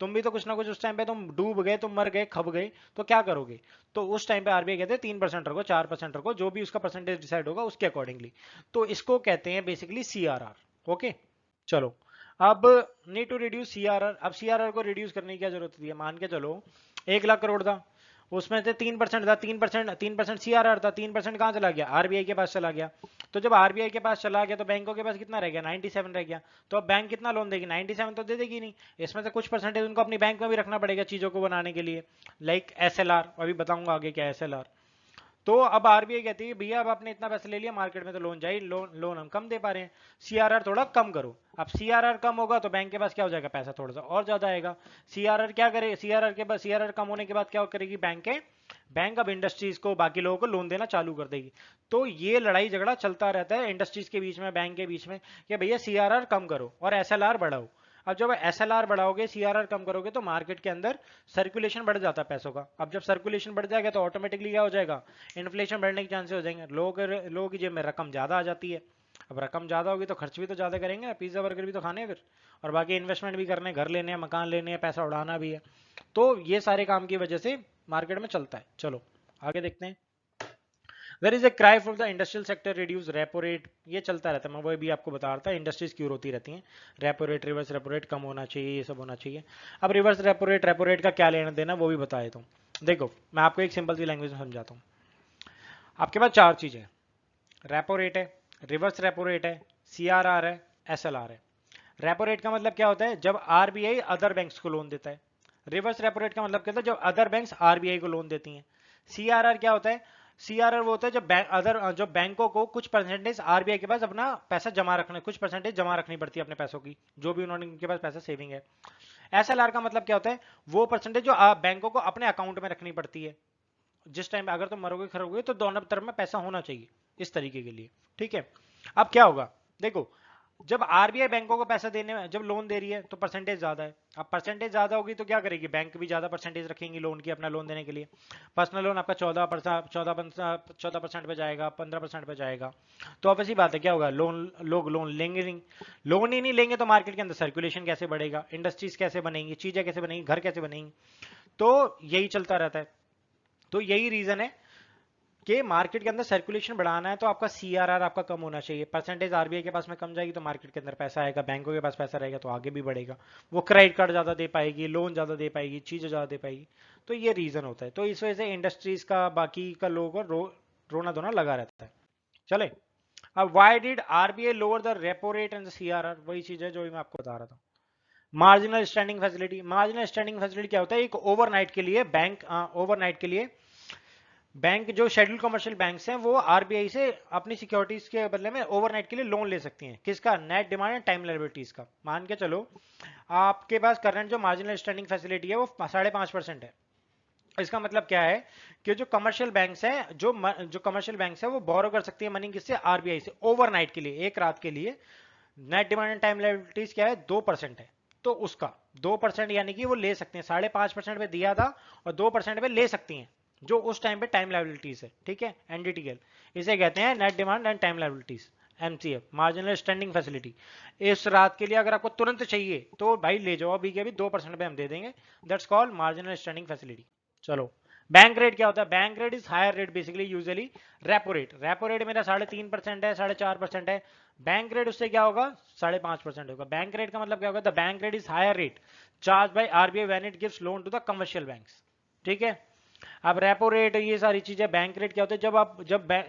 तुम भी तो कुछ ना कुछ, उस टाइम पे तुम डूब गए, तुम मर गए, खप गए, तो क्या करोगे। तो उस टाइम पे आरबीआई कहते हैं 3% रखो, 4% रखो, जो भी उसका परसेंटेज डिसाइड होगा उसके अकॉर्डिंगली। तो इसको कहते हैं बेसिकली सीआरआर, ओके। चलो अब नीड टू रिड्यूस सीआरआर। अब सीआरआर को रिड्यूस करने की क्या जरूरत होती है, मान के चलो 1 लाख करोड़ था, उसमें से 3% था, 3% सीआरआर था, 3% कहाँ चला गया, आरबीआई के पास चला गया। तो जब आरबीआई के पास चला गया तो बैंकों के पास कितना रह गया, 97 रह गया। तो अब बैंक कितना लोन देगी, 97 तो दे देगी नहीं, इसमें से कुछ परसेंटेज उनको अपनी बैंक में भी रखना पड़ेगा चीजों को बनाने के लिए, लाइक एसएलआर, अभी बताऊंगा आगे क्या एसएलआर। तो अब आरबीआई कहती है भैया अब आपने इतना पैसा ले लिया मार्केट में तो लोन चाहिए, लोन हम कम दे पा रहे हैं, सीआरआर थोड़ा कम करो। अब सीआरआर कम होगा तो बैंक के पास क्या हो जाएगा, पैसा थोड़ा सा और ज्यादा आएगा। सीआरआर क्या करे, सीआरआर के बाद, सीआरआर कम होने के बाद क्या करेगी बैंक अब इंडस्ट्रीज को, बाकी लोगों को लोन देना चालू कर देगी। तो ये लड़ाई झगड़ा चलता रहता है इंडस्ट्रीज के बीच में, बैंक के बीच में, कि भैया सीआरआर कम करो और एसएलआर बढ़ाओ। अब जब एसएलआर बढ़ाओगे, सीआरआर कम करोगे, तो मार्केट के अंदर सर्कुलेशन बढ़ जाता है पैसों का। अब जब सर्कुलेशन बढ़ जाएगा तो ऑटोमेटिकली क्या हो जाएगा, इन्फ्लेशन बढ़ने के चांसेस हो जाएंगे, लोगों की जेब में रकम ज्यादा आ जाती है। अब रकम ज्यादा होगी तो खर्च भी तो ज्यादा करेंगे, पिज्जा बर्गर भी तो खाने हैं फिर, और बाकी इन्वेस्टमेंट भी करने, घर लेने हैं, मकान लेने हैं, पैसा उड़ाना भी है। तो ये सारे काम की वजह से मार्केट में चलता है। चलो आगे देखते हैं। There is a cry from the industrial sector reduce repo rate, ये चलता रहता है, मैं वो भी आपको बता रहा था, इंडस्ट्रीज क्यों होती रहती हैं, repo rate, reverse repo rate कम होना चाहिए, ये सब होना चाहिए। अब रिवर्स रेपो रेट का क्या लेना देना वो भी बता देता हूँ। देखो मैं आपको एक सिंपल सी लैंग्वेज में समझाता हूँ। आपके पास चार चीजें, रेपो रेट है, रिवर्स रेपो रेट है, सीआरआर है, एसएलआर है। रेपो रेट का मतलब क्या होता है, जब आरबीआई अदर बैंक्स को लोन देता है। रिवर्स रेपो रेट का मतलब क्या होता है, जब अदर बैंक्स आरबीआई को लोन देती हैं। सीआरआर क्या होता है, सीआरआर वो होता है जब जो बैंकों को कुछ परसेंटेज आरबीआई के पास अपना पैसा जमा रखना, कुछ परसेंटेज जमा रखनी पड़ती है अपने पैसों की, जो भी उन्होंने, उनके पास पैसा सेविंग है। एसएलआर का मतलब क्या होता है, वो परसेंटेज जो बैंकों को अपने अकाउंट में रखनी पड़ती है, जिस टाइम अगर तुम मरोगे खरोगे तो दोनों तरफ में पैसा होना चाहिए, इस तरीके के लिए। ठीक है। अब क्या होगा, देखो जब आरबीआई बैंकों को पैसा देने में, जब लोन दे रही है तो परसेंटेज ज्यादा है। अब परसेंटेज ज्यादा होगी तो क्या करेगी, बैंक भी ज्यादा परसेंटेज रखेंगी लोन की अपना लोन देने के लिए। पर्सनल लोन आपका 14% पे जाएगा, 15% पे जाएगा। तो अब ऐसी बात है, क्या होगा, लोग लोन लेंगे नहीं, लोन ही नहीं लेंगे तो मार्केट के अंदर सर्कुलेशन कैसे बढ़ेगा, इंडस्ट्रीज कैसे बनेंगी, चीजें कैसे बनेंगी, घर कैसे बनेंगी। तो यही चलता रहता है। तो यही रीजन है कि मार्केट के अंदर सर्कुलेशन बढ़ाना है तो आपका सीआरआर आपका कम होना चाहिए। परसेंटेज आरबीआई के पास में कम जाएगी तो मार्केट के अंदर पैसा आएगा, बैंकों के पास पैसा रहेगा तो आगे भी बढ़ेगा, वो क्रेडिट कार्ड ज्यादा दे पाएगी, लोन ज्यादा दे पाएगी, चीजें ज्यादा दे पाएगी। तो ये रीजन होता है। तो इस वजह से इंडस्ट्रीज का, बाकी का लोगों को रोना धोना लगा रहता है। चले, अब why did RBI lower the repo rate and the CRR, वही चीज है जो मैं आपको बता रहा था। Marginal standing facility, marginal standing facility क्या होता है, एक ओवरनाइट के लिए ओवरनाइट के लिए बैंक, जो शेड्यूल कमर्शियल बैंक्स हैं वो आरबीआई से अपनी सिक्योरिटीज के बदले में ओवरनाइट के लिए लोन ले सकती हैं। किसका, net demand and time liabilities का। मान के चलो आपके पास करंट जो मार्जिनल स्टैंडिंग फैसिलिटी है वो 5.5% है। इसका मतलब क्या है कि जो कमर्शियल बैंक्स हैं, जो कमर्शियल बैंक्स है वो बोरो कर सकती है मनी किससे, आरबीआई से, ओवरनाइट के लिए, एक रात के लिए। Net demand and time liabilities क्या है, 2% है। तो उसका 2% यानी कि वो ले सकते हैं, 5.5% पे दिया था और 2% पे ले सकती हैं, जो उस टाइम पे टाइम लायबिलिटीज है। ठीक है, एनडीटीएल, इसे कहते हैं net demand and time liabilities, MCF, marginal standing facility. इस रात के लिए अगर आपको तुरंत चाहिए तो भाई ले जाओ, अभी के अभी 2% पे हम दे देंगे, that's called marginal standing facility. चलो, बैंक रेट क्या होता है, bank rate is higher rate, basically usually repo rate. Repo rate मेरा 3.5% है, 4.5% है, बैंक रेट उससे क्या होगा, 5.5% होगा। बैंक रेट का मतलब क्या होगा, the bank rate is higher rate charge by RBI when it gives loan to the commercial banks. ठीक है। अब रेपो रेट, ये सारी चीजें, बैंक रेट क्या होता है,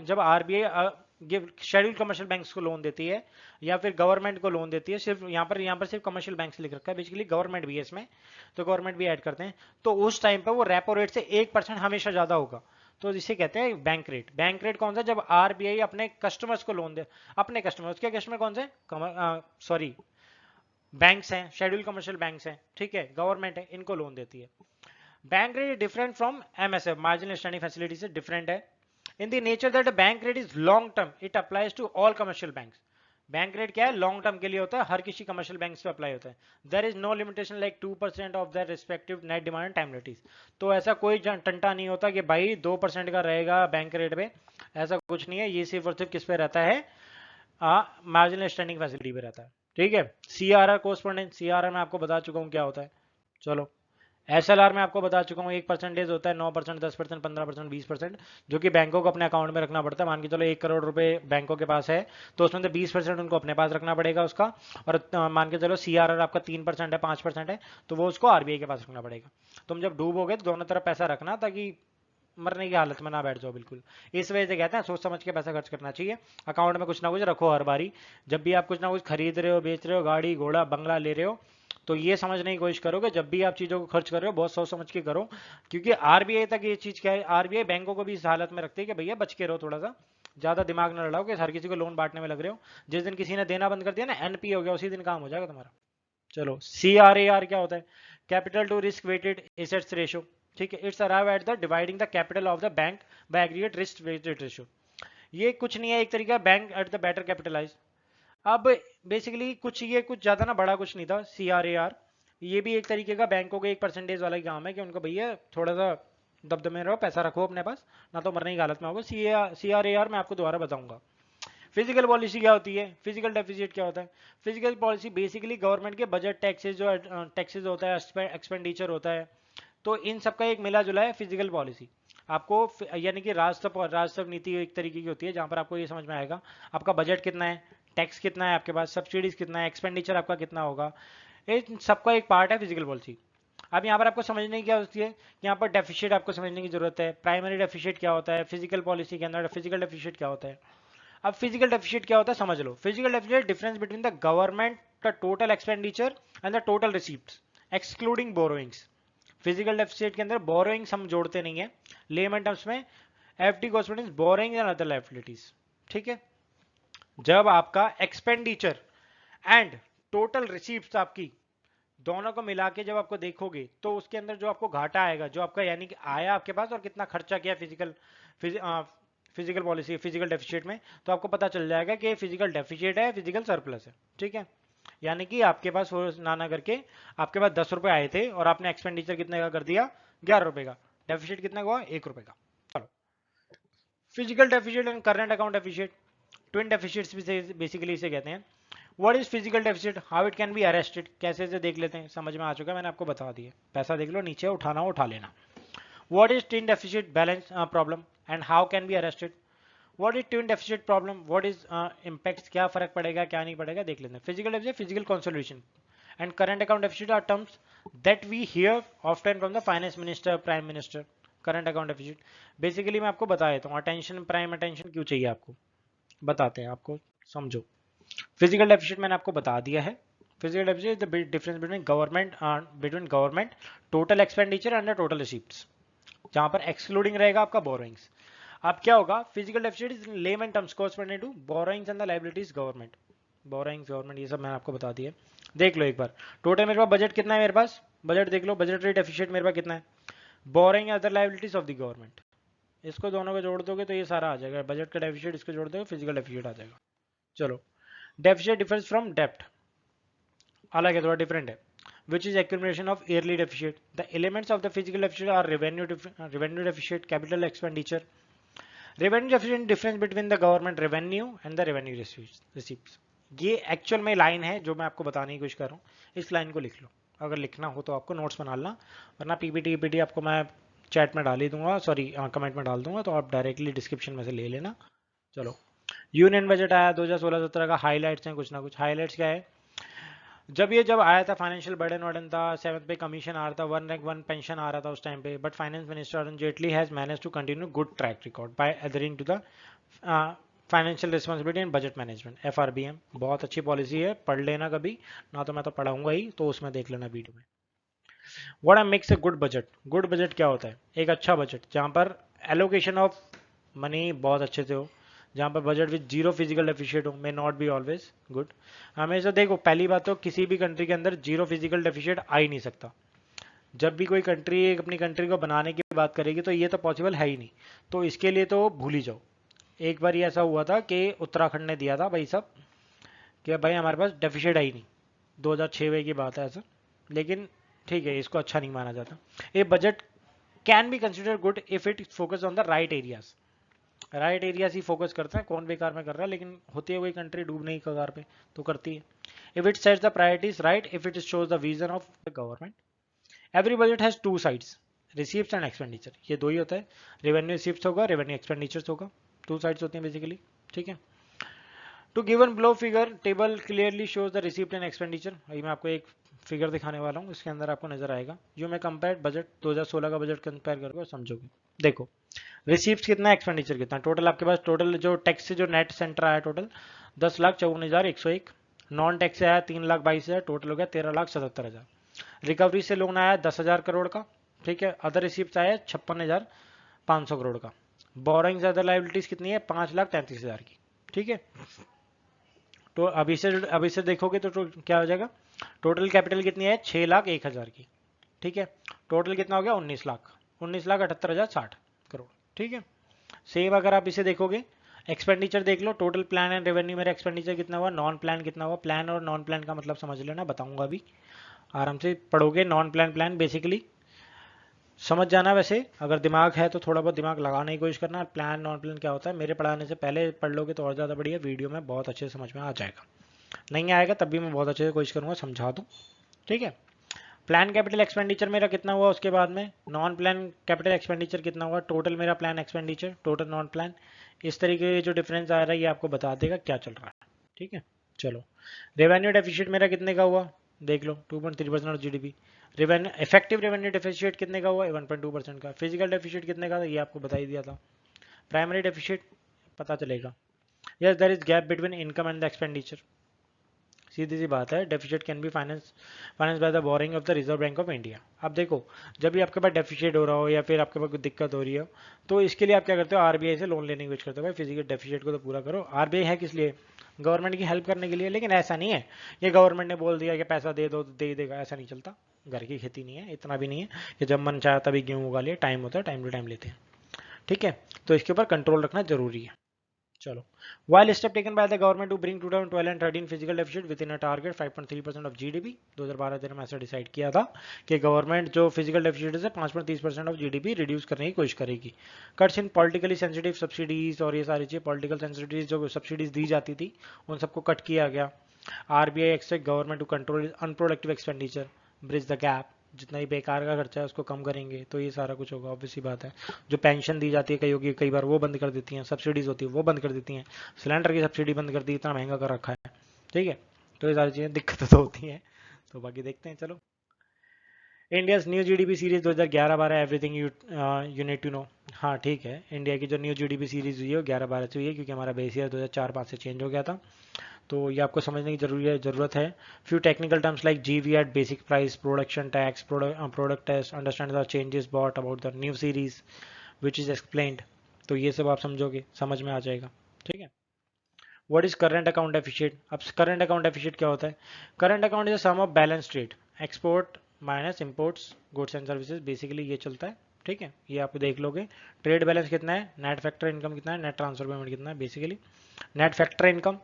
जब आरबीआई शेड्यूल कमर्शियल बैंक्स को लोन देती है या फिर गवर्नमेंट को लोन देती है, सिर्फ यहाँ पर सिर्फ कमर्शियल बैंक्स लिख रखा है, बेसिकली गवर्नमेंट भी है इसमें, तो गवर्नमेंट भी ऐड करते हैं। तो उस टाइम पर वो रेपो रेट से 1% हमेशा ज्यादा होगा, तो इसे कहते हैं बैंक रेट। बैंक रेट कौन सा, जब आरबीआई अपने कस्टमर्स को लोन दे, अपने कस्टमर्स, क्या कस्टमर कौन से, सॉरी बैंक्स हैं, शेड्यूल कमर्शियल बैंक्स हैं, ठीक है, गवर्नमेंट है, इनको लोन देती है। Bank rate different from MSF, marginal standing facility से डिफरेंट है in the nature that bank rate is long term, it applies to all commercial banks. Bank rate क्या है, लॉन्ग टर्म के लिए होता है, हर किसी कमर्शियल बैंक पे अप्लाई होता है। There is no limitation like 2% of their respective net demand and time liabilities. तो ऐसा कोई टंटा नहीं होता कि भाई 2% का रहेगा बैंक रेट पे, ऐसा कुछ नहीं है। ये सिर्फ और सिर्फ किस पे रहता है, मार्जिनल स्टैंडिंग फैसिलिटी पे रहता है। ठीक है। सीआरआर कोर्सपोंडेंट, सीआरआर मैं आपको बता चुका हूँ क्या होता है। चलो, एसएलआर में आपको बता चुका हूँ, 1% होता है, 9%, 10%, 15%, 20%, जो कि बैंकों को अपने अकाउंट में रखना पड़ता है। मान के चलो 1 करोड़ रुपए बैंकों के पास है तो उसमें से 20% उनको अपने पास रखना पड़ेगा उसका। और मान के चलो सीआरआर आपका 3% है, 5% है, तो वो उसको आरबीआई के पास रखना पड़ेगा। तुम जब डूबोगे तो दोनों तरफ पैसा रखना, ताकि मरने की हालत में ना बैठ जाओ बिल्कुल। इस वजह से कहते हैं सोच समझ के पैसा खर्च करना चाहिए। अकाउंट में कुछ ना कुछ रखो हर बारी। जब भी आप कुछ ना कुछ खरीद रहे हो, बेच रहे हो, गाड़ी घोड़ा बंगला ले रहे हो, तो ये समझने की कोशिश करो कि जब भी आप चीज़ों को खर्च कर रहे हो बहुत सोच समझ के करो। क्योंकि आरबीआई तक ये चीज़ क्या है, आरबीआई बैंकों को भी इस हालत में रखती है कि भैया बच के रहो, थोड़ा सा ज़्यादा दिमाग ना लड़ाओ कि हर किसी को लोन बांटने में लग रहे हो। जिस दिन किसी ने देना बंद कर दिया ना, एनपी हो गया, उसी दिन काम हो जाएगा तुम्हारा। चलो, सी आर ए आर क्या होता है? Capital to risk weighted assets ratio. ठीक है, it's arrive at the dividing the capital of the bank by aggregate risk weighted ratio. ये कुछ नहीं है, एक तरीका bank at the better capitalise. अब बेसिकली कुछ ये कुछ ज्यादा ना बड़ा कुछ नहीं था सी आर ए आर। ये भी एक तरीके का बैंकों के एक परसेंटेज वाला ही काम है कि उनको भैया थोड़ा सा दबदबे में रहो, पैसा रखो अपने पास, ना तो मरने की हालत में होगा। सी आर ए आर मैं आपको दोबारा बताऊंगा। फिजिकल पॉलिसी क्या होती है, फिजिकल डेफिसिट क्या होता है? फिजिकल पॉलिसी बेसिकली गवर्नमेंट के बजट टैक्सेस, जो टैक्सेस होता है, एक्सपेंडिचर होता है, तो इन सबका एक मिला जुला है फिजिकल पॉलिसी। आपको यानी कि राजस्व नीति एक तरीके की होती है जहां पर आपको ये समझ में आएगा आपका बजट कितना है, टैक्स कितना है आपके पास, सब्सिडीज कितना है, एक्सपेंडिचर आपका कितना होगा। इन सबका एक पार्ट है फिजिकल पॉलिसी। अब यहाँ पर आपको समझने की क्या होती है, यहाँ पर डेफिशिएट आपको समझने की जरूरत है। प्राइमरी डेफिशिएट क्या होता है फिजिकल पॉलिसी के अंदर, फिजिकल डेफिशिएट क्या होता है। अब फिजिकल डेफिशिएट क्या होता है समझ लो। Physical deficit difference between the government the total expenditure and the total receipts excluding borrowings. Physical deficit के अंदर बोरोइंग्स हम जोड़ते नहीं है। लेमन टर्म्स में FD cosmetics borrowing and other liabilities. ठीक है, जब आपका एक्सपेंडिचर एंड टोटल रिसीप्ट्स आपकी दोनों को मिला के जब आपको देखोगे तो उसके अंदर जो आपको घाटा आएगा, जो आपका यानी कि आया आपके पास और कितना खर्चा किया फिजिकल पॉलिसी फिजिकल डेफिशिएट में, तो आपको पता चल जाएगा कि फिजिकल डेफिशिएट है, फिजिकल सरप्लस है। ठीक है, यानी कि आपके पास वो नाना करके आपके पास 10 रुपए आए थे और आपने एक्सपेंडिचर कितने का कर दिया, 11 रुपए का। डेफिशिएट कितने का हुआ, 1 रुपए का। चलो, physical deficit and current account deficit, twin deficits भी बेसिकली इसे कहते हैं। What is physical deficit, how it can be arrested, कैसे से देख लेते हैं, समझ में आ चुका है, मैंने आपको बता दिया। पैसा देख लो, नीचे उठाना हो उठा लेना। What is twin deficit balance problem and how can be arrested. What is twin deficit problem, what is impact, क्या फर्क पड़ेगा क्या नहीं पड़ेगा देख लेते हैं। Physical deficit physical consolidation and current account deficit are terms that we hear often from the finance minister, prime minister. Current account deficit basically मैं आपको बता देता हूँ, अटेंशन प्राइम अटेंशन क्यों चाहिए आपको, बताते हैं आपको, समझो। फिजिकल डेफिसिट मैंने आपको बता दिया है। Physical deficit is the difference between government total expenditure and the total receipts, जहां पर एक्सक्लूडिंग रहेगा आपका बोरोइंग्स। अब क्या होगा, physical deficit is layman terms corresponding to borrowings and the liabilities government. Borrowings government, ये सब मैंने आपको बता दिया। देख लो एक बार, टोटल मेरे पास बजट कितना है, मेरे पास बजट देख लो, बजटरी डेफिसिट मेरे पास कितना है, borrowing other liabilities of the government. इसको दोनों को जोड़ दोगे तो ये सारा आ जाएगा, बजट का डेफिसिट, इसको जोड़ दोगे फिजिकल डेफिसिट आ जाएगा। चलो, डेफिसिट डिफरेंस फ्रॉम डेप्ट, अलग है, थोड़ा डिफरेंट है। Which is accumulation of yearly deficit. The elements of the physical deficit are revenue deficit, capital expenditure. Revenue deficit difference between the government revenue and the revenue receipts. ये एक्चुअल में लाइन है जो मैं आपको बताने की कोशिश कर रहा हूँ, इस लाइन को लिख लो। अगर लिखना हो तो आपको नोट्स बना लेना, वरना पीपीटी आपको मैं चैट में डाल ही दूंगा, सॉरी कमेंट में डाल दूंगा, तो आप डायरेक्टली डिस्क्रिप्शन में से ले लेना। चलो, यूनियन बजट आया 2016-17 का, हाईलाइट्स हैं कुछ ना कुछ। हाईलाइट्स क्या है, जब आया था फाइनेंशियल बर्डन वर्डन था, 7th पे कमीशन आ रहा था, 1 रैंक 1 पेंशन आ रहा था उस टाइम पे, but finance minister Arun Jaitley has manage to continue good track record by adhering to the financial responsibility and budget management, FRBM. बहुत अच्छी पॉलिसी है, पढ़ लेना कभी ना, तो मैं तो पढ़ाऊंगा ही, तो उसमें देख लेना वीडियो में। What I makes a good budget, good budget क्या होता है, एक अच्छा बजट जहां पर एलोकेशन ऑफ मनी बहुत अच्छे से हो, जहां पर budget with zero physical deficit हो, may not be always good. हमेशा देखो, पहली बात तो किसी भी कंट्री के अंदर जीरो फिजिकल डेफिशिएट आ ही नहीं सकता। जब भी कोई कंट्री अपनी कंट्री को बनाने की बात करेगी तो ये तो पॉसिबल है ही नहीं, तो इसके लिए तो भूल ही जाओ। एक बार ऐसा हुआ था कि उत्तराखंड ने दिया था भाई साहब कि भाई हमारे पास डेफिशिएट है ही नहीं, 2006 की बात है ऐसा, लेकिन ठीक है, इसको अच्छा नहीं माना जाता। A budget can be consider good if it focus on the right areas, right areas ही फोकस करता है, कौन बेकार में कर रहा है, लेकिन होती है कोई कंट्री डूबने की कगार पे तो करती है। If it sets the priorities right, if it shows the vision of the government. Every budget has two sides, receipts and expenditure, ये दो ही होता है, रेवेन्यू रिसीप्ट्स होगा, रेवेन्यू एक्सपेंडिचर्स होगा, टू साइड्स होती हैं बेसिकली। ठीक है, to given below figure table clearly shows the receipt and expenditure, अभी मैं आपको एक फिगर दिखाने वाला हूँ, इसके अंदर आपको नजर आएगा। जो मैं कंपेयर बजट 2016 का बजट कंपेयर करोगे और समझोगे। देखो रिसीप्ट कितना है, एक्सपेंडिचर कितना है, टोटल आपके पास टोटल जो टैक्स से जो नेट सेंटर आया टोटल 10,54,101, नॉन टैक्स से आया 3,22,000, टोटल हो गया 13,77,000। रिकवरी से लोन आया 10,000 करोड़ का, ठीक है। अदर रिसीप्ट आया 56,500 करोड़ का। बोरोइंग्स अदर लाइबिलिटीज कितनी है, 5,33,000 की, ठीक है। तो अभी से देखोगे तो क्या हो जाएगा, टोटल कैपिटल कितनी है, 6,01,000 की, ठीक है। टोटल कितना हो गया, 19,78,060 करोड़, ठीक है। सेम अगर आप इसे देखोगे, एक्सपेंडिचर देख लो, टोटल प्लान एंड रेवेन्यू मेरा एक्सपेंडिचर कितना हुआ, नॉन प्लान कितना हुआ। प्लान और नॉन प्लान का मतलब समझ लेना, बताऊंगा अभी आराम से पढ़ोगे। नॉन प्लान प्लान बेसिकली समझ जाना, वैसे अगर दिमाग है तो थोड़ा बहुत दिमाग लगाने की कोशिश करना। प्लान नॉन प्लान क्या होता है मेरे पढ़ाने से पहले पढ़ लोगे तो और ज़्यादा बढ़िया, वीडियो में बहुत अच्छे से समझ में आ जाएगा। नहीं आएगा तब भी मैं बहुत अच्छे से कोशिश करूंगा समझा दूं, ठीक है। प्लान कैपिटल एक्सपेंडिचर मेरा कितना हुआ, उसके बाद में नॉन प्लान कैपिटल एक्सपेंडिचर कितना हुआ, टोटल मेरा plan expenditure, total non plan. इस तरीके के जो डिफरेंस आ रहा है ये आपको बता देगा क्या चल रहा है, ठीक है। चलो रेवेन्यू डेफिसिट मेरा कितने का हुआ, देख लो 2.3% of GDP. Revenue effective revenue deficit कितने का हुआ, 1.2% का। फिजिकल डेफिसिट कितने का था ये आपको बता ही दिया था। प्राइमरी डेफिसिट पता चलेगा। Yes there is gap between income and the expenditure, सीधी सी बात है। Deficit can be finance by the borrowing of the Reserve Bank of India. अब देखो जब भी आपके पास डेफिसिट हो रहा हो या फिर आपके पास कोई दिक्कत हो रही हो तो इसके लिए आप क्या करते हो, आरबीआई से लोन लेने की कोशिश करते हो। भाई फिजिकल डेफिसिट को तो पूरा करो। आरबीआई है किस लिए, गवर्नमेंट की हेल्प करने के लिए। लेकिन ऐसा नहीं है ये गवर्नमेंट ने बोल दिया कि पैसा दे दो तो दे ही देगा, ऐसा नहीं चलता। घर की खेती नहीं है, इतना भी नहीं है कि जब मन चाहे तभी गेहूँ उगा लिए। टाइम होता है, टाइम टू टाइम लेते हैं, ठीक है। तो इसके ऊपर कंट्रोल रखना जरूरी है। चलो while step taken by the government to bring 2012 and 13 physical deficit within a target 5.3% of GDP, 2012-13 में ऐसा डिसाइड किया था कि गवर्नमेंट जो फिजिकल डेफिसिट है 5.30% ऑफ जीडीपी रिड्यूस करने की कोशिश करेगी। Cuts in politically sensitive subsidies और ये सारी चीजें, पॉलिटिकल सेंसिटिव जो सब्सिडीज दी जाती थी उन सबको कट किया गया। RBI expect government to control unproductive expenditure, bridge the gap, जितना ही बेकार का खर्चा है उसको कम करेंगे तो ये सारा कुछ होगा। ऑब्वियस सी बात है। जो पेंशन दी जाती है कईयों की, कई बार वो बंद कर देती हैं, सब्सिडीज होती है वो बंद कर देती हैं, सिलेंडर की सब्सिडी बंद कर दी, इतना महंगा कर रखा है, ठीक है। तो ये सारी चीज़ें दिक्कत तो होती हैं। तो बाकी देखते हैं। चलो India's new GDP series 2011-12, everything you need to know. हाँ ठीक है, इंडिया की जो न्यू जीडीपी सीरीज हुई है वो 11-12 से हुई है क्योंकि हमारा बेस ईयर 2004-5 से चेंज हो गया था। तो ये आपको समझने की जरूरत है। Few technical terms like GVAT, basic price, production tax, product test, understand the changes bought about the new series which is explained. तो ये सब आप समझोगे, समझ में आ जाएगा, ठीक है। What is current account deficit. अब करंट अकाउंट डेफिसिट क्या होता है, current account is sum of balance trade, export minus imports goods and services, basically ये चलता है, ठीक है। ये आप देख लोगे। ट्रेड बैलेंस कितना है, नेट फैक्टर इनकम कितना है, नेट ट्रांसफर पेमेंट कितना है। Basically net factor income,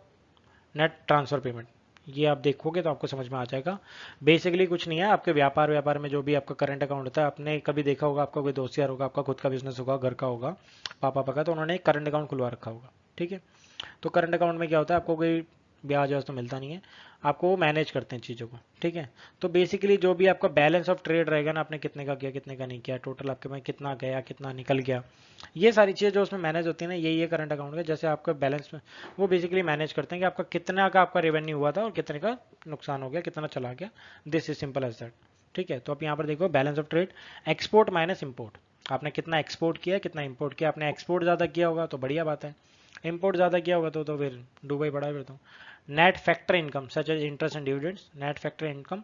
net transfer payment, ये आप देखोगे तो आपको समझ में आ जाएगा। बेसिकली कुछ नहीं है, आपके व्यापार में जो भी आपका करंट अकाउंट होता है, आपने कभी देखा होगा, आपका कोई दोस्त यार होगा, आपका खुद का बिजनेस होगा, घर का होगा, पापा का, तो उन्होंने एक करंट अकाउंट खुलवा रखा होगा, ठीक है। तो करंट अकाउंट में क्या होता है, आपको कोई ब्याज व्याज तो मिलता नहीं है, आपको वो मैनेज करते हैं चीज़ों को, ठीक है। तो बेसिकली जो भी आपका बैलेंस ऑफ ट्रेड रहेगा ना, आपने कितने का किया कितने का नहीं किया, टोटल आपके में कितना गया कितना निकल गया, ये सारी चीज़ें जो उसमें मैनेज होती है ना, ये करंट अकाउंट का। जैसे आपका बैलेंस में वो बेसिकली मैनेज करते हैं कि आपका कितना का आपका रेवेन्यू हुआ था और कितने का नुकसान हो गया, कितना चला गया। This is simple as that, ठीक है। तो आप यहाँ पर देखो balance of trade, export minus import, आपने कितना एक्सपोर्ट किया कितना इंपोर्ट किया। आपने एक्सपोर्ट ज़्यादा किया होगा तो बढ़िया बात है, इंपोर्ट ज़्यादा किया होगा तो फिर डूबा पड़ा फिर तो। Net factor income such as interest and dividends, net factor income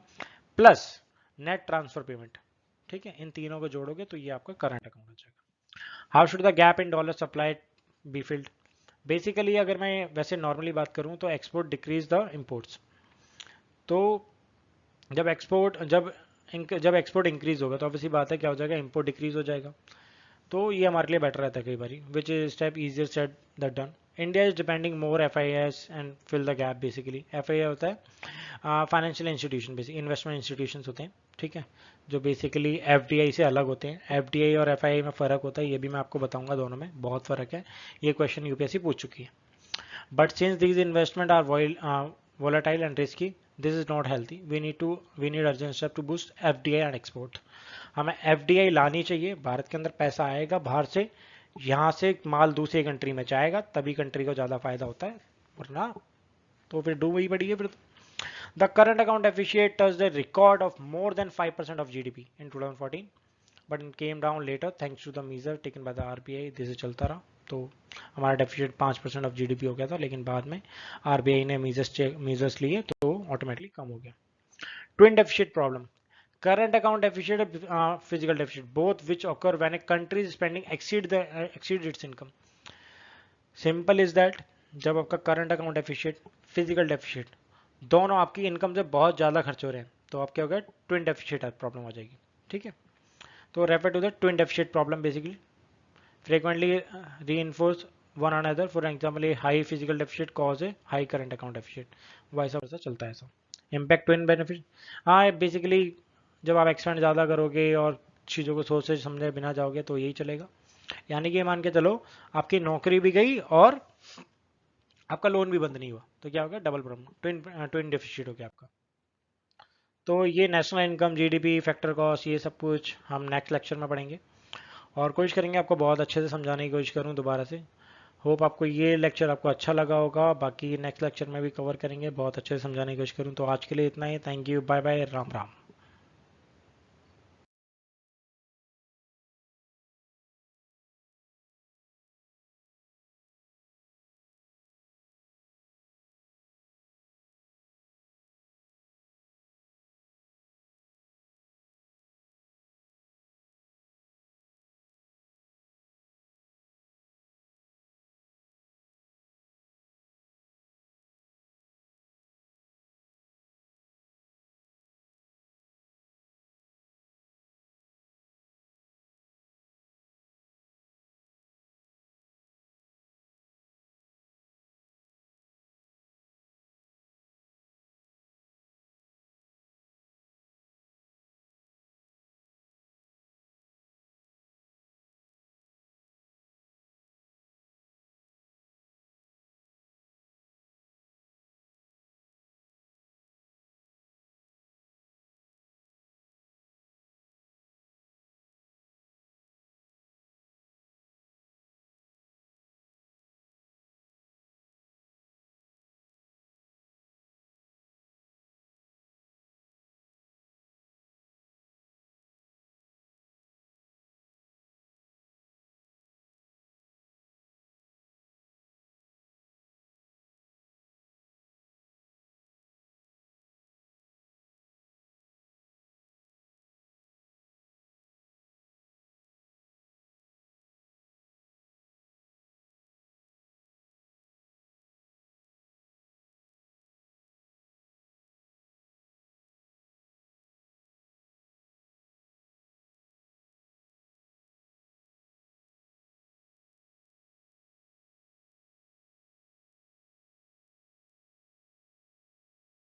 plus net transfer payment, ठीक है। इन तीनों को जोड़ोगे तो ये आपका करंट अकाउंट हो जाएगा। How should the gap in dollar supply be filled. Basically अगर मैं वैसे नॉर्मली बात करूं तो एक्सपोर्ट डिक्रीज द इंपोर्ट्स। तो जब जब एक्सपोर्ट इंक्रीज होगा तो ऑब्वियसली बात है क्या हो जाएगा, इंपोर्ट डिक्रीज हो जाएगा। तो ये हमारे लिए बेटर रहता है कई बार, which is step easier said that done. India is depending more FIIs and fill the gap. Basically FII होता है financial institution, basic investment institutions होते हैं, ठीक है, जो बेसिकली FDI से अलग होते हैं। FDI और FII में फ़र्क होता है, ये भी मैं आपको बताऊंगा, दोनों में बहुत फ़र्क है। ये क्वेश्चन UPSC पूछ चुकी है। But since these investment are volatile and risky, this is not healthy. We need urgent step to boost FDI and export. हमें FDI लानी चाहिए, भारत के अंदर पैसा आएगा बाहर से, यहाँ से माल दूसरी कंट्री में जाएगा, तभी कंट्री को ज़्यादा फायदा होता है, वरना तो फिर डूब ही पड़ी है फिर तो। The current account deficit touched a record of more than 5% of GDP in 2014, but it came down later thanks to the measure taken by the RBI. जैसे चलता रहा तो हमारा डेफिसिट 5% ऑफ जीडीपी हो गया था, लेकिन बाद में आरबीआई ने मीजर्स लिए तो ऑटोमेटिकली कम हो गया. Twin deficit problem. Current account deficit, physical deficit, both which occur when a country's spending exceeds its income. Simple is that जब आपका current account deficit, physical deficit दोनों आपकी इनकम से बहुत ज़्यादा खर्च हो रहे हैं तो आप क्या हो गया, ट्विन डेफिसिट प्रॉब्लम हो जाएगी. ठीक है, तो refer to the twin deficit problem. Basically frequently reinforce one another. For example, a high physical deficit cause a high current account deficit. वैसा वैसा चलता है ऐसा. इम्पैक्ट ट्विन बेनिफिट, हाँ बेसिकली जब आप एक्सपेंड ज़्यादा करोगे और चीज़ों को सोच से समझे बिना जाओगे तो यही चलेगा. यानी कि मान के चलो आपकी नौकरी भी गई और आपका लोन भी बंद नहीं हुआ तो क्या हो गया, डबल प्रॉब्लम, ट्विन डेफिसिट हो गया आपका. तो ये national income, GDP, factor cost, ये सब कुछ हम नेक्स्ट लेक्चर में पढ़ेंगे और कोशिश करेंगे आपको बहुत अच्छे से समझाने की कोशिश करूँ दोबारा से. होप आपको ये लेक्चर आपको अच्छा लगा होगा. बाकी नेक्स्ट लेक्चर में भी कवर करेंगे, बहुत अच्छे से समझाने की कोशिश करूँ. तो आज के लिए इतना ही. Thank you, bye bye, Ram Ram.